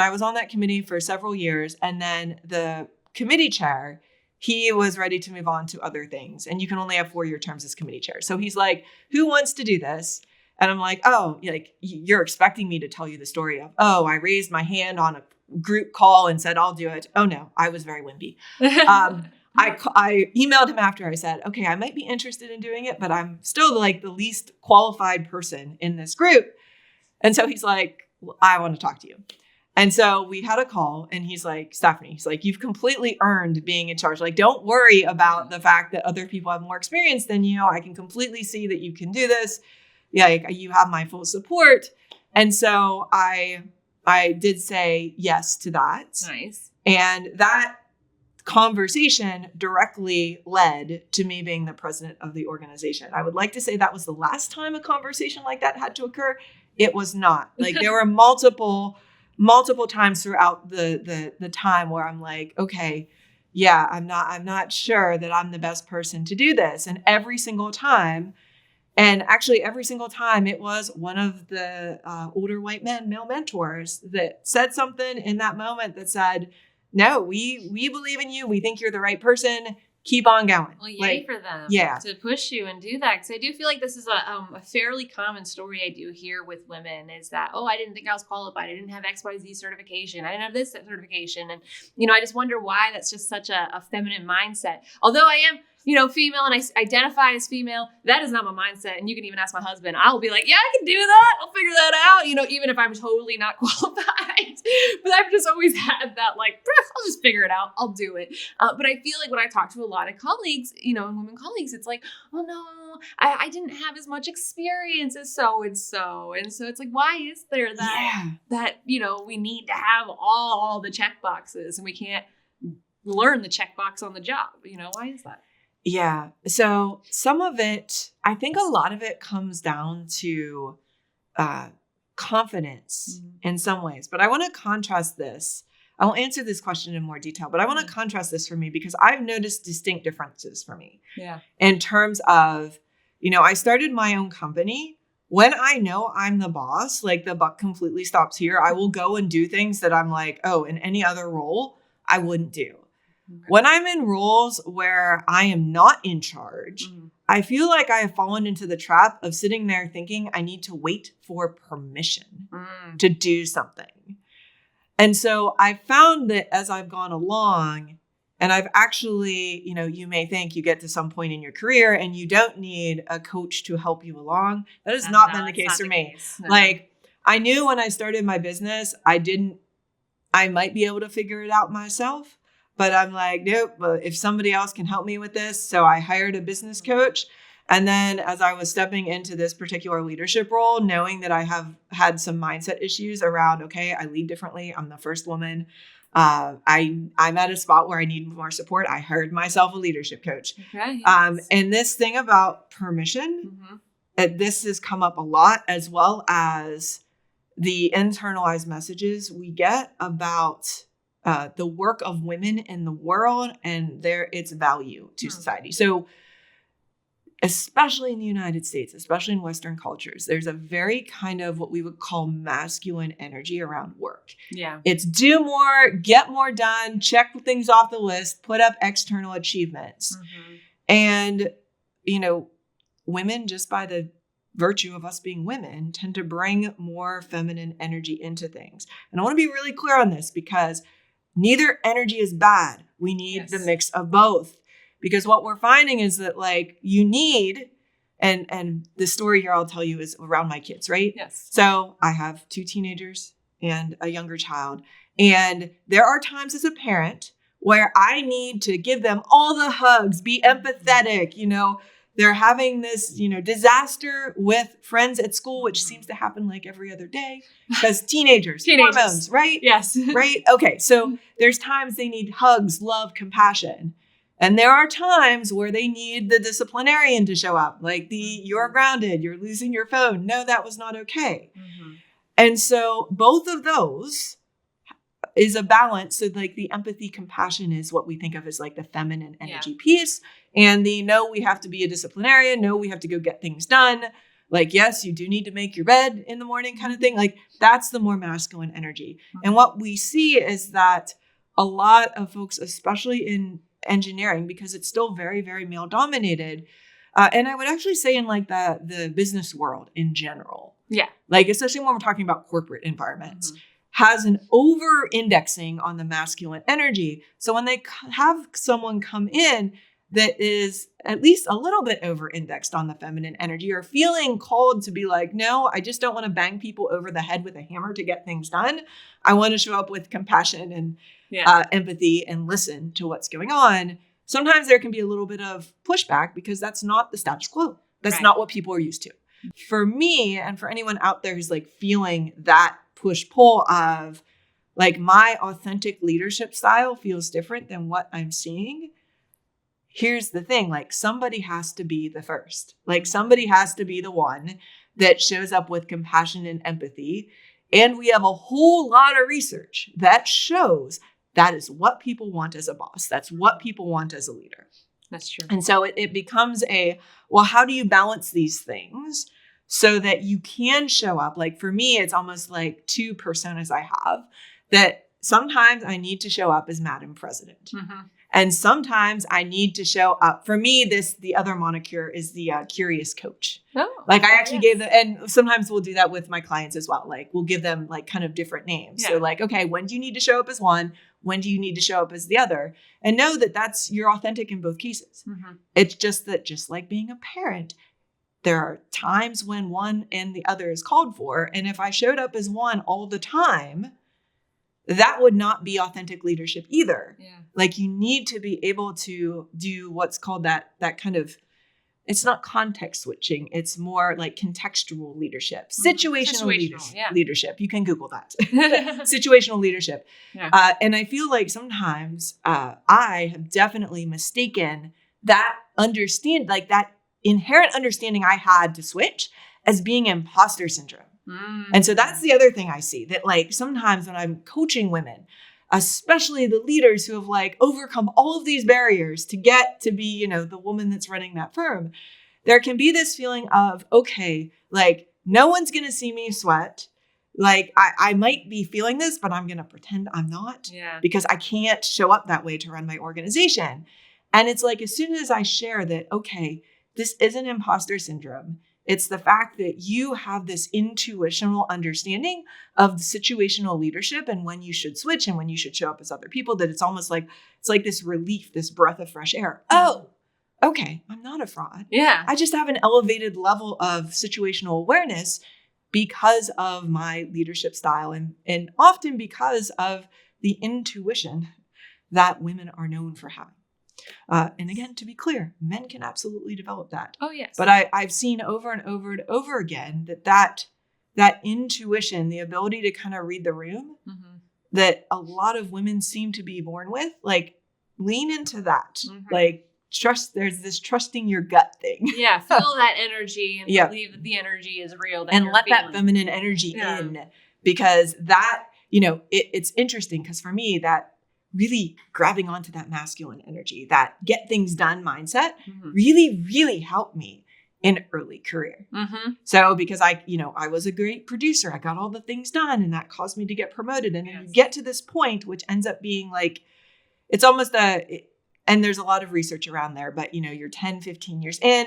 I was on that committee for several years. And then the committee chair, he was ready to move on to other things. And you can only have 4-year terms as committee chair. So he's like, who wants to do this? And I'm like, oh, like you're expecting me to tell you the story of, oh, I raised my hand on a group call and said, I'll do it. Oh no, I was very wimpy. I emailed him after. I said, okay, I might be interested in doing it, but I'm still like the least qualified person in this group. And so he's like, well, I want to talk to you. And so we had a call and he's like, Stephanie, he's like, you've completely earned being in charge. Like, don't worry about the fact that other people have more experience than you. I can completely see that you can do this. Yeah, like, you have my full support. And so I did say yes to that. Nice. And that conversation directly led to me being the president of the organization. I would like to say that was the last time a conversation like that had to occur. It was not. Like there were multiple times throughout the time where I'm like, okay, yeah, I'm not sure that I'm the best person to do this. And every single time And actually, every single time it was one of the older white men, male mentors, that said something in that moment that said, no, we believe in you. We think you're the right person. Keep on going. Well, yay for them. Yeah. To push you and do that. Because I do feel like this is a fairly common story I do hear with women is that, oh, I didn't think I was qualified. I didn't have XYZ certification. I didn't have this certification. And, I just wonder why that's just such a feminine mindset. Although I am, female and I identify as female, that is not my mindset. And you can even ask my husband. I'll be like, yeah, I can do that. I'll figure that out. Even if I'm totally not qualified. But I've just always had that I'll just figure it out. I'll do it. But I feel like when I talk to a lot of colleagues, and women colleagues, it's like, oh no, I didn't have as much experience as so-and-so. And so it's like, why is there that we need to have all the check boxes and we can't learn the checkbox on the job? Why is that? Yeah. So some of it, I think a lot of it comes down to confidence in some ways. But I want to contrast this. I'll answer this question in more detail, but I want to contrast this for me because I've noticed distinct differences for me. Yeah. In terms of, I started my own company. When I know I'm the boss, the buck completely stops here. I will go and do things that I'm like, oh, in any other role, I wouldn't do. When I'm in roles where I am not in charge, I feel like I have fallen into the trap of sitting there thinking I need to wait for permission to do something. And so I found that as I've gone along, and I've actually, you may think you get to some point in your career and you don't need a coach to help you along. That has not been the case for me. No. I knew when I started my business, I might be able to figure it out myself. But I'm like, nope, if somebody else can help me with this. So I hired a business coach. And then as I was stepping into this particular leadership role, knowing that I have had some mindset issues around, okay, I lead differently. I'm the first woman. I'm at a spot where I need more support. I hired myself a leadership coach. Okay. And this thing about permission, this has come up a lot, as well as the internalized messages we get about the work of women in the world and its value to society. So especially in the United States, especially in Western cultures, there's a very kind of what we would call masculine energy around work. Yeah. It's do more, get more done, check things off the list, put up external achievements. And, women, just by the virtue of us being women, tend to bring more feminine energy into things. And I want to be really clear on this because neither energy is bad. We need the mix of both. Because what we're finding is that you need, and the story here I'll tell you is around my kids, right? Yes. So I have 2 teenagers and a younger child. And there are times as a parent where I need to give them all the hugs, be empathetic, They're having this, disaster with friends at school, which seems to happen every other day because teenagers, hormones, right? Yes. Right? Okay. So there's times they need hugs, love, compassion. And there are times where they need the disciplinarian to show up, you're grounded, you're losing your phone. No, that was not okay. And so both of those is a balance. So the empathy, compassion is what we think of as the feminine energy piece. And no, we have to be a disciplinarian. No, we have to go get things done. Yes, you do need to make your bed in the morning kind of thing. That's the more masculine energy. And what we see is that a lot of folks, especially in engineering, because it's still very, very male dominated. And I would actually say in the business world in general. Yeah. Especially when we're talking about corporate environments. Has an over indexing on the masculine energy. So when they have someone come in that is at least a little bit over indexed on the feminine energy or feeling called to be no, I just don't want to bang people over the head with a hammer to get things done. I want to show up with compassion and empathy and listen to what's going on. Sometimes there can be a little bit of pushback because that's not the status quo. That's not what people are used to. For me, and for anyone out there who's feeling that push-pull of my authentic leadership style feels different than what I'm seeing. Here's the thing, somebody has to be the first. Somebody has to be the one that shows up with compassion and empathy. And we have a whole lot of research that shows that is what people want as a boss. That's what people want as a leader. That's true. And so it becomes well, how do you balance these things so that you can show up? Like for me, it's almost like two personas I have, that sometimes I need to show up as Madam President. Mm-hmm. And sometimes I need to show up. For me, the other moniker is the curious coach. Oh, like I actually gave them, and sometimes we'll do that with my clients as well. Like we'll give them like kind of different names. Yeah. So like, okay, when do you need to show up as one? When do you need to show up as the other? And know that you're authentic in both cases. Mm-hmm. It's just that, just like being a parent, there are times when one and the other is called for. And if I showed up as one all the time, that would not be authentic leadership either. Yeah. Like you need to be able to do what's called that kind of, it's not context switching. It's more like contextual leadership, situational leadership. You can Google that. Situational leadership. Yeah. And I feel like sometimes I have definitely mistaken that that inherent understanding I had to switch as being imposter syndrome. And so that's the other thing I see, that like sometimes when I'm coaching women, especially the leaders who have like overcome all of these barriers to get to be, the woman that's running that firm, there can be this feeling of, okay, like no one's going to see me sweat. Like I might be feeling this, but I'm going to pretend I'm not, because I can't show up that way to run my organization. And it's like, as soon as I share that, okay, this isn't imposter syndrome. It's the fact that you have this intuitional understanding of the situational leadership and when you should switch and when you should show up as other people, that it's almost like, it's like this relief, this breath of fresh air. Oh, okay. I'm not a fraud. Yeah. I just have an elevated level of situational awareness because of my leadership style and often because of the intuition that women are known for having. And again, to be clear, men can absolutely develop that. Oh, yes. But I've seen over and over and over again that intuition, the ability to kind of read the room, that a lot of women seem to be born with, like lean into that. Like trust, there's this trusting your gut thing. Yeah. Feel that energy and believe that the energy is real. And let that feminine energy in, because that, it's interesting because for me, that really grabbing onto that masculine energy, that get things done mindset really, really helped me in early career. So because I was a great producer, I got all the things done and that caused me to get promoted. And then you get to this point, which ends up being like, it's almost and there's a lot of research around there, but you're 10, 15 years in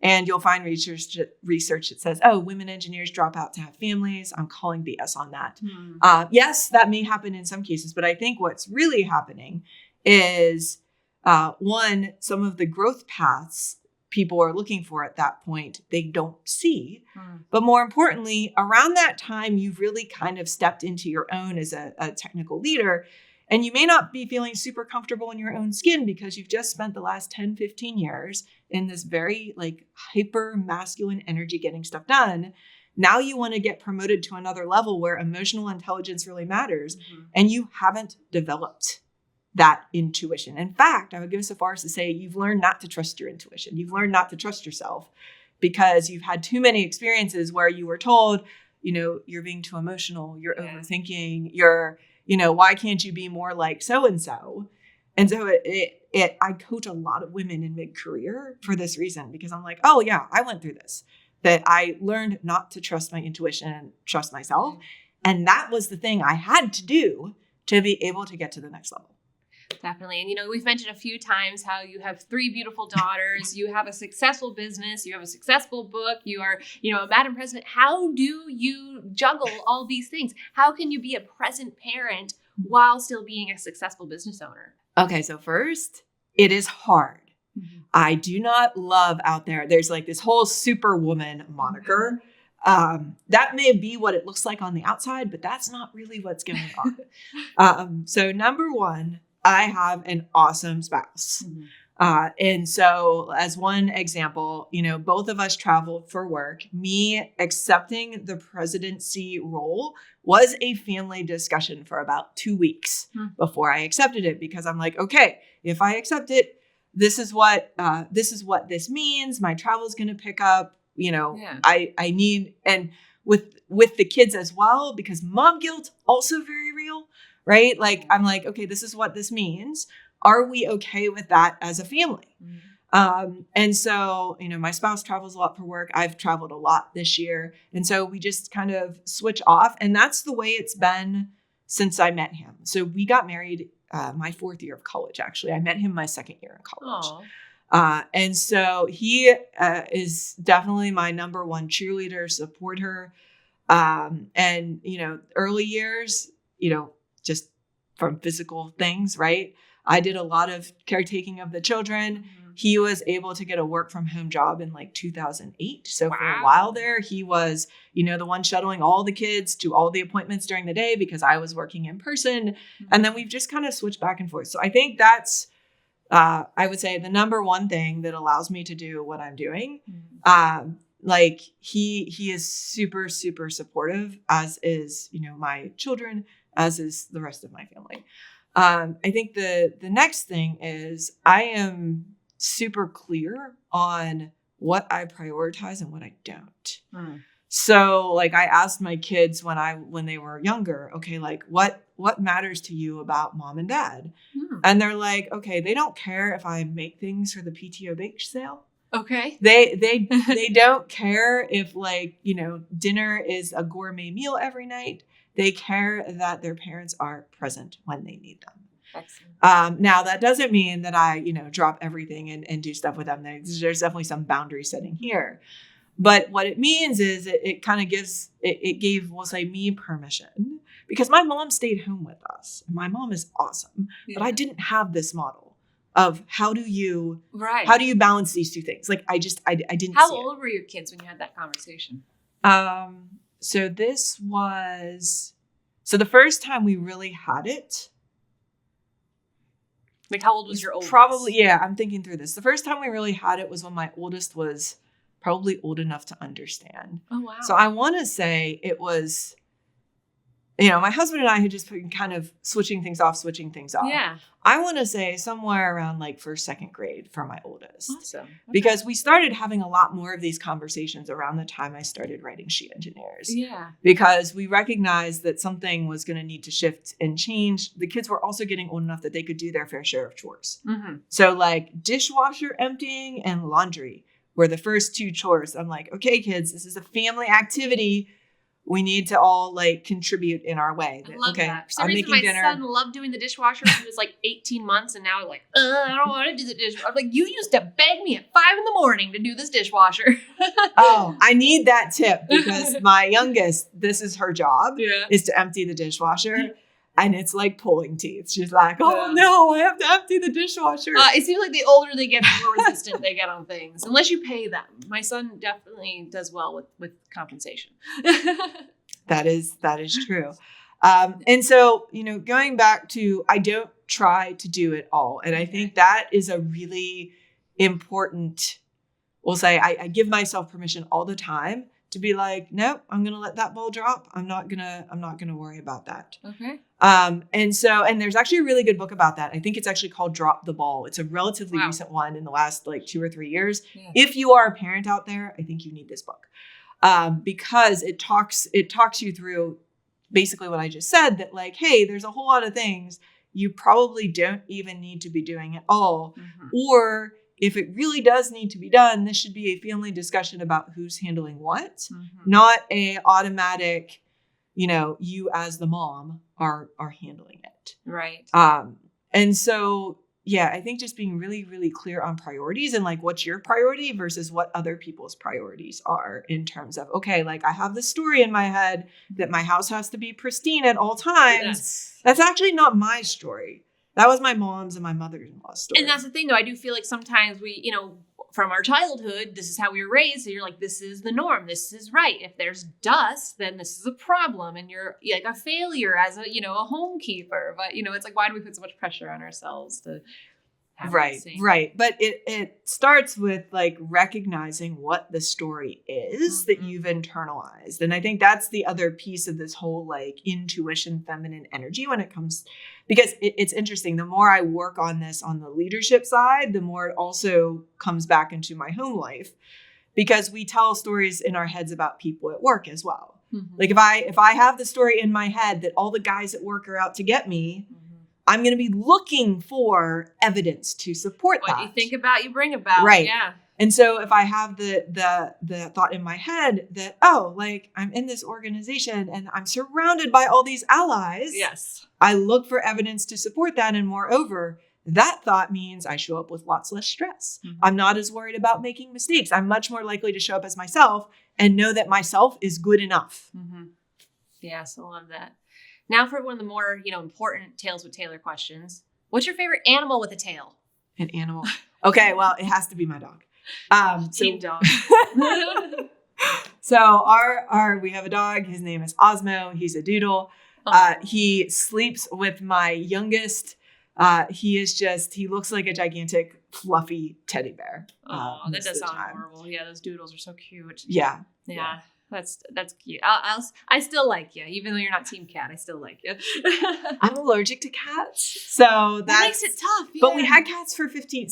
and you'll find research that says, oh, women engineers drop out to have families. I'm calling BS on that. Yes, that may happen in some cases, but I think what's really happening is, one, some of the growth paths people are looking for at that point, they don't see. But more importantly, around that time, you've really kind of stepped into your own as a technical leader. And you may not be feeling super comfortable in your own skin because you've just spent the last 10, 15 years in this very like hyper masculine energy getting stuff done. Now you want to get promoted to another level where emotional intelligence really matters. And you haven't developed that intuition. In fact, I would go so far as to say you've learned not to trust your intuition. You've learned not to trust yourself because you've had too many experiences where you were told, you're being too emotional, you're overthinking, you're why can't you be more like so-and-so? And so I coach a lot of women in mid-career for this reason, because I'm like, oh yeah, I went through this, that I learned not to trust my intuition and trust myself. And that was the thing I had to do to be able to get to the next level. Definitely. And, we've mentioned a few times how you have 3 beautiful daughters, you have a successful business, you have a successful book, you are, a Madam President. How do you juggle all these things? How can you be a present parent while still being a successful business owner? Okay. So first, it is hard. I do not love out there. There's like this whole superwoman moniker. That may be what it looks like on the outside, but that's not really what's going on. So number one, I have an awesome spouse. And so as one example, both of us traveled for work. Me accepting the presidency role was a family discussion for about 2 weeks before I accepted it, because I'm like, okay, if I accept it, this is what this means. My travel is going to pick up, I need, and with the kids as well, because mom guilt also very real. Right? Like, I'm like, okay, this is what this means. are we okay with that as a family? And so, my spouse travels a lot for work. I've traveled a lot this year. And so we just kind of switch off. And that's the way it's been since I met him. So we got married my 4th year of college, actually. I met him my 2nd year in college. And so he is definitely my number one cheerleader, supporter. And, early years, just from physical things, right? I did a lot of caretaking of the children. He was able to get a work from home job in like 2008. So for a while there, he was, the one shuttling all the kids to all the appointments during the day because I was working in person. And then we've just kind of switched back and forth. So I think that's, I would say, the number one thing that allows me to do what I'm doing. Like he is super, super supportive, as is, my children, as is the rest of my family. I think the next thing is I am super clear on what I prioritize and what I don't. So like I asked my kids when they were younger, okay, like what matters to you about mom and dad? And they're like, okay, they don't care if I make things for the PTO bake sale. Okay. They don't care if like, dinner is a gourmet meal every night. They care that their parents are present when they need them. Excellent. Now that doesn't mean that I, drop everything and do stuff with them. There's definitely some boundary setting here. But what it means is it kind of gave, we'll say, me permission, because my mom stayed home with us. My mom is awesome, but I didn't have this model of how do you balance these two things? Like I didn't. How old were your kids when you had that conversation? So this was, the first time we really had it. Like how old was your oldest? Probably, yeah, I'm thinking through this. The first time we really had it was when my oldest was probably old enough to understand. Oh, wow. So I want to say it was, my husband and I had just been kind of switching things off. Yeah. I want to say somewhere around like 1st, 2nd grade for my oldest. Awesome. Okay. Because we started having a lot more of these conversations around the time I started writing She Engineers. Yeah. Because we recognized that something was going to need to shift and change. The kids were also getting old enough that they could do their fair share of chores. So like dishwasher emptying and laundry were the first 2 chores. I'm like, okay, kids, this is a family activity. We need to all like contribute in our way. I love that. For some I'm reason, making my dinner. son loved doing the dishwasher when he was like 18 months, and now like, I don't want to do the dishwasher. I'm like, you used to beg me at 5 a.m. to do this dishwasher. Oh, I need that tip because my youngest, this is her job, is to empty the dishwasher. And it's like pulling teeth. She's like, oh no, I have to empty the dishwasher. It seems like the older they get, the more resistant they get on things, unless you pay them. My son definitely does well with compensation. That is true. And so, going back to, I don't try to do it all. And I think that is a really important, we'll say, I give myself permission all the time to be like, nope, I'm going to let that ball drop. I'm not going to worry about that. Okay. And there's actually a really good book about that. I think it's actually called Drop the Ball. It's a relatively recent one in the last like 2 or 3 years. Yeah. If you are a parent out there, I think you need this book. Because it talks you through basically what I just said, that like, hey, there's a whole lot of things you probably don't even need to be doing at all. Or if it really does need to be done, this should be a family discussion about who's handling what, not a automatic, you as the mom are handling it. Right. And so, yeah, I think just being really, really clear on priorities and like what's your priority versus what other people's priorities are in terms of, okay, like I have this story in my head that my house has to be pristine at all times. Yes. That's actually not my story. That was my mom's and my mother-in-law's story. And that's the thing, though. I do feel like sometimes we, from our childhood, this is how we were raised. So you're like, this is the norm. This is right. If there's dust, then this is a problem. And you're like a failure as a, a homekeeper. But, it's like, why do we put so much pressure on ourselves to have Right. But it starts with like recognizing what the story is that you've internalized. And I think that's the other piece of this whole like intuition, feminine energy when it comes, because it's interesting. The more I work on this on the leadership side, the more it also comes back into my home life, because we tell stories in our heads about people at work as well. Like if I have the story in my head that all the guys at work are out to get me, I'm going to be looking for evidence to support that. What you think about, you bring about. Right. Yeah. And so if I have the thought in my head that, oh, like I'm in this organization and I'm surrounded by all these allies. Yes. I look for evidence to support that. And moreover, that thought means I show up with lots less stress. Mm-hmm. I'm not as worried about making mistakes. I'm much more likely to show up as myself and know that myself is good enough. Mm-hmm. Yes, I love that. Now for one of the more, important Tales with Taylor questions. What's your favorite animal with a tail? An animal. Okay, well, it has to be my dog. Team dog. So we have a dog. His name is Osmo. He's a doodle. He sleeps with my youngest. He looks like a gigantic fluffy teddy bear. Oh, that does sound horrible. Yeah, those doodles are so cute. Yeah. That's cute. I still like you, even though you're not team cat. I still like you. I'm allergic to cats, so that makes it tough. Yeah. But we had cats for 15.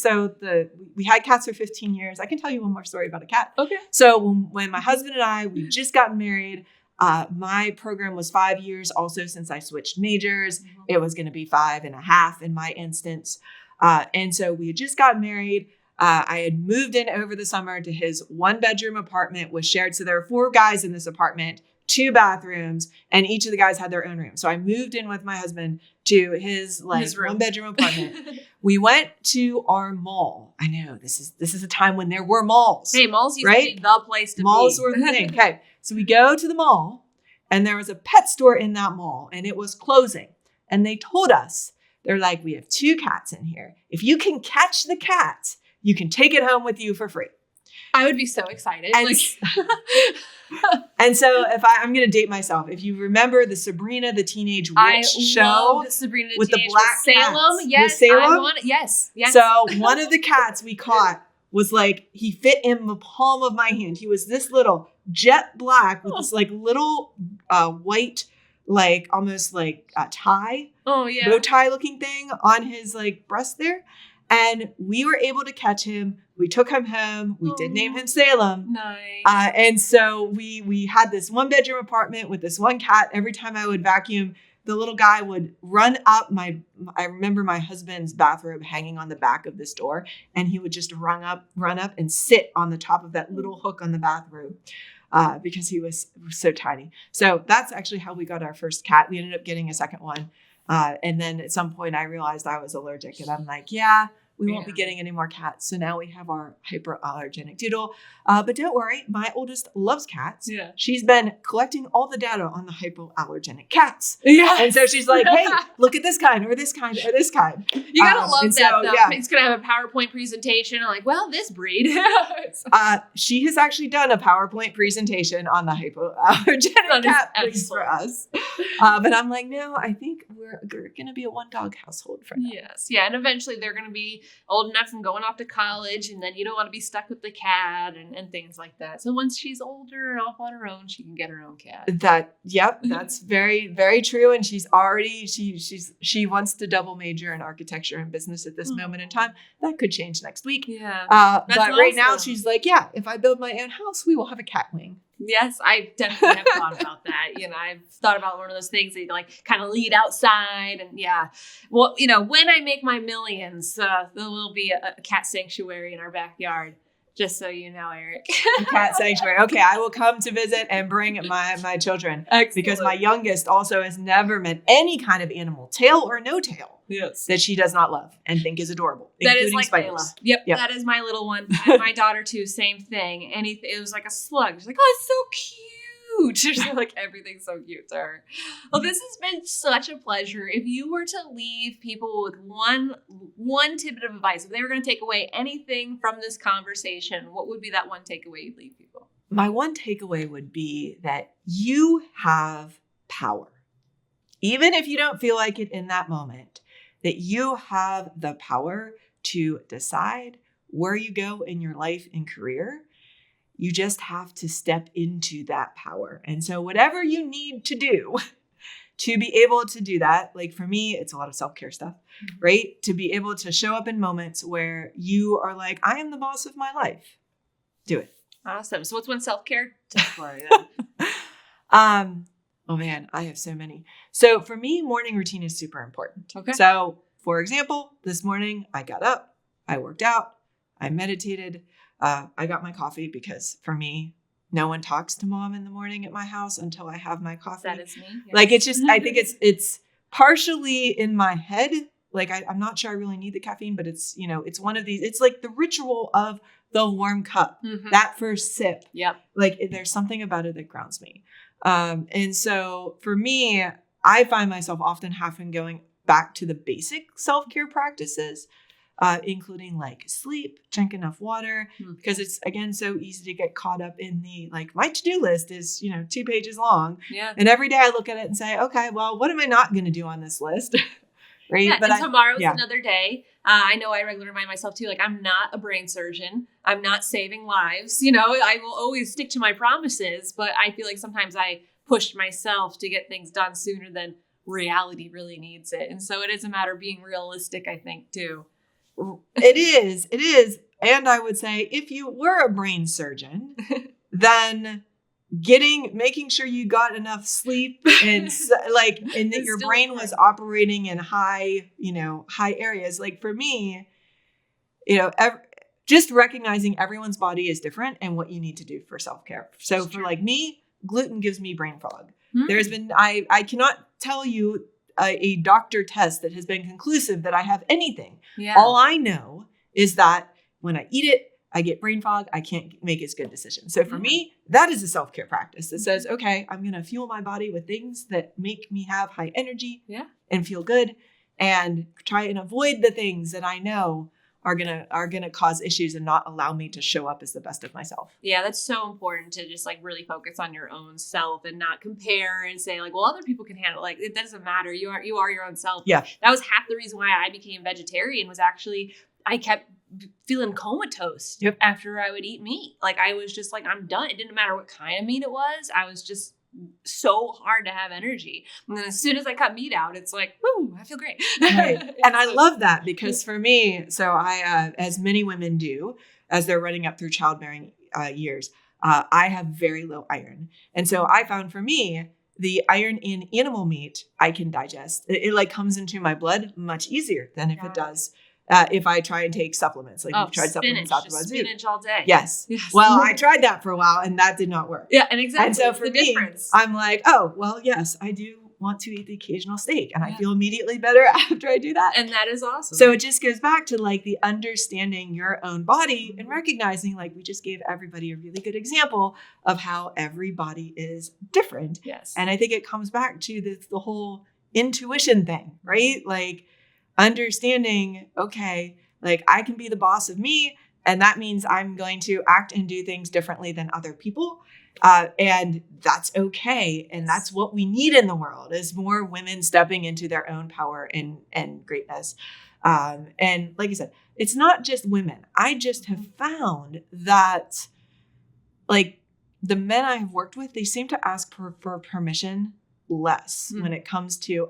We had cats for 15 years. I can tell you one more story about a cat. Okay. So when my husband and we just gotten married, my program was 5 years. Also, since I switched majors, it was going to be 5.5 in my instance. And so we had just gotten married. I had moved in over the summer to his 1-bedroom apartment was shared. So there were 4 guys in this apartment, 2 bathrooms, and each of the guys had their own room. So I moved in with my husband to his 1-bedroom apartment. We went to our mall. I know this is a time when there were malls. Hey, malls used to be the place to be. Malls were the thing. Okay. So we go to the mall and there was a pet store in that mall and it was closing. And they told us, they're like, we have 2 cats in here. If you can catch the cat, you can take it home with you for free. I would be so excited. And, and so I'm going to date myself. If you remember the Sabrina the Teenage Witch show Sabrina the with the Teenage black Salem. cats. Yes, with Salem? Yes. So one of the cats we caught was like, he fit in the palm of my hand. He was this little jet black with this like little white, like almost like a tie. Oh yeah. Bow tie looking thing on his like breast there. And we were able to catch him. We took him home. We did name him Salem. Nice. And so we had this 1-bedroom apartment with this one cat. Every time I would vacuum, the little guy would run up I remember my husband's bathrobe hanging on the back of this door. And he would just run up and sit on the top of that little hook on the bathrobe. Because he was so tiny. So that's actually how we got our first cat. We ended up getting a second one. And then at some point I realized I was allergic and I'm like, we won't be getting any more cats. So now we have our hyperallergenic doodle. But don't worry, my oldest loves cats. Yeah. She's been collecting all the data on the hypoallergenic cats. Yeah. And so she's like, hey, look at this kind or this kind or this kind. You gotta love that so, though. Yeah. It's gonna have a PowerPoint presentation. I'm like, well, this breed. She has actually done a PowerPoint presentation on the hypoallergenic cat breeds for us. But I'm like, no, I think we're going to be a 1-dog household for now. Yes. Yeah. And eventually they're going to be old enough and going off to college. And then you don't want to be stuck with the cat and things like that. So once she's older and off on her own, she can get her own cat. That's very, very true. And she's already, she wants to double major in architecture and business at this moment in time. That could change next week. Yeah. But right now she's like, if I build my own house, we will have a cat wing. Yes, I definitely have thought about that. I've thought about one of those things that you like kind of lead outside and well, when I make my millions, there will be a cat sanctuary in our backyard. Just so you know, Eric. Cat sanctuary. Okay, I will come to visit and bring my children. Excellent. Because my youngest also has never met any kind of animal, tail or no tail, that she does not love and think is adorable. That is like spiders. Layla. Yep, that is my little one. And my daughter too, same thing. It was like a slug. She's like, oh, it's so cute. She's like, everything's so cute to her. Well, this has been such a pleasure. If you were to leave people with one tidbit of advice, if they were going to take away anything from this conversation, what would be that one takeaway you'd leave people? My one takeaway would be that you have power. Even if you don't feel like it in that moment, that you have the power to decide where you go in your life and career. You just have to step into that power. And so whatever you need to do to be able to do that, like for me, it's a lot of self-care stuff, right? To be able to show up in moments where you are like, I am the boss of my life. Do it. Awesome. So what's one self-care tip for you? Well, Oh man, I have so many. So for me, morning routine is super important. Okay. So for example, this morning I got up, I worked out, I meditated, I got my coffee because for me, no one talks to mom in the morning at my house until I have my coffee. That is me. Yes. Like it's just, I think it's partially in my head. Like I'm not sure I really need the caffeine, but it's, it's one of these, it's like the ritual of the warm cup, that first sip. Yep. Like there's something about it that grounds me. And so for me, I find myself often having going back to the basic self-care practices, including like sleep, drink enough water, because it's again so easy to get caught up in the like my to-do list is 2 pages long, and every day I look at it and say, okay, well, what am I not going to do on this list? Right? Yeah, but and tomorrow's another day. I know I regularly remind myself too, like I'm not a brain surgeon. I'm not saving lives. I will always stick to my promises, but I feel like sometimes I pushed myself to get things done sooner than reality really needs it. And so it is a matter of being realistic, I think, too. It is. And I would say if you were a brain surgeon, then making sure you got enough sleep and and that your brain was operating in high areas. Like for me, just recognizing everyone's body is different and what you need to do for self-care. So for like me, gluten gives me brain fog. There's been, I cannot tell you a doctor test that has been conclusive that I have anything. Yeah. All I know is that when I eat it, I get brain fog. I can't make as good decisions. So for me, that is a self-care practice that says, okay, I'm going to fuel my body with things that make me have high energy and feel good, and try and avoid the things that I know are gonna cause issues and not allow me to show up as the best of myself. Yeah, that's so important to just like really focus on your own self and not compare and say like, well, other people can handle it. Like it doesn't matter. You are your own self. Yeah. That was half the reason why I became vegetarian, was actually I kept feeling comatose after I would eat meat. Like I was just like, I'm done. It didn't matter what kind of meat it was. I was just so hard to have energy. And then as soon as I cut meat out, it's like, woo, I feel great. Right. And I love that because for me, so I, as many women do, as they're running up through childbearing years, I have very low iron. And so I found for me, the iron in animal meat, I can digest. It like comes into my blood much easier than if it does if I try and take supplements. Like you've tried supplements after spinach all day. Yes. Well, I tried that for a while and that did not work. Yeah, and exactly. And so for me, I'm like, oh, well, yes, I do want to eat the occasional steak, and I feel immediately better after I do that. And that is awesome. So it just goes back to like the understanding your own body and recognizing, like we just gave everybody a really good example of how every body is different. Yes. And I think it comes back to the whole intuition thing, right? Like understanding, okay, like I can be the boss of me, and that means I'm going to act and do things differently than other people. And that's okay. And that's what we need in the world, is more women stepping into their own power and greatness. And like I said, it's not just women. I just have found that like the men I have worked with, they seem to ask for permission less when it comes to,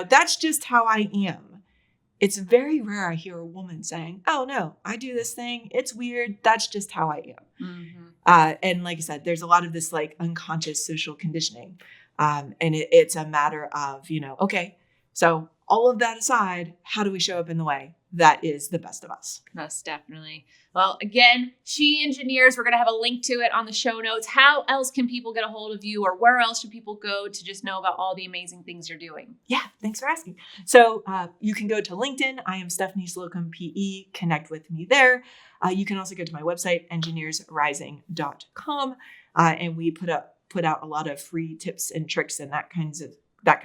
that's just how I am. It's very rare I hear a woman saying, oh no, I do this thing. It's weird. That's just how I am. Mm-hmm. And like I said, there's a lot of this like unconscious social conditioning. And it's a matter of, okay, so all of that aside, how do we show up in the way that is the best of us? Most definitely. Well, again, She Engineers, we're going to have a link to it on the show notes. How else can people get a hold of you, or where else should people go to just know about all the amazing things you're doing? Yeah, thanks for asking. So you can go to LinkedIn. I am Stephanie Slocum, PE. Connect with me there. You can also go to my website, engineersrising.com. And we put out a lot of free tips and tricks and that kind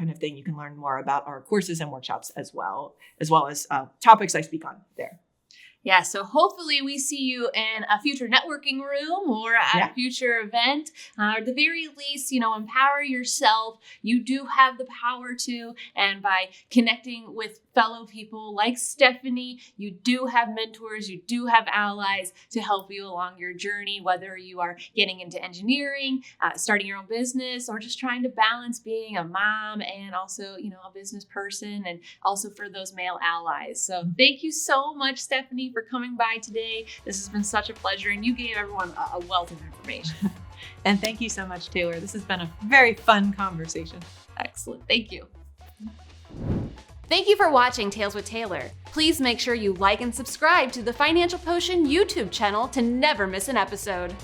of thing. You can learn more about our courses and workshops as well as topics I speak on there. Yeah, so hopefully we see you in a future networking room or at a future event. At the very least, empower yourself. You do have the power to, and by connecting with fellow people like Stephanie, you do have mentors, you do have allies to help you along your journey, whether you are getting into engineering, starting your own business, or just trying to balance being a mom and also, a business person, and also for those male allies. So thank you so much, Stephanie, for coming by today. This has been such a pleasure, and you gave everyone a wealth of information. And thank you so much, Taylor. This has been a very fun conversation. Excellent. Thank you. Thank you for watching Tales with Taylor. Please make sure you like and subscribe to the Financial Potion YouTube channel to never miss an episode.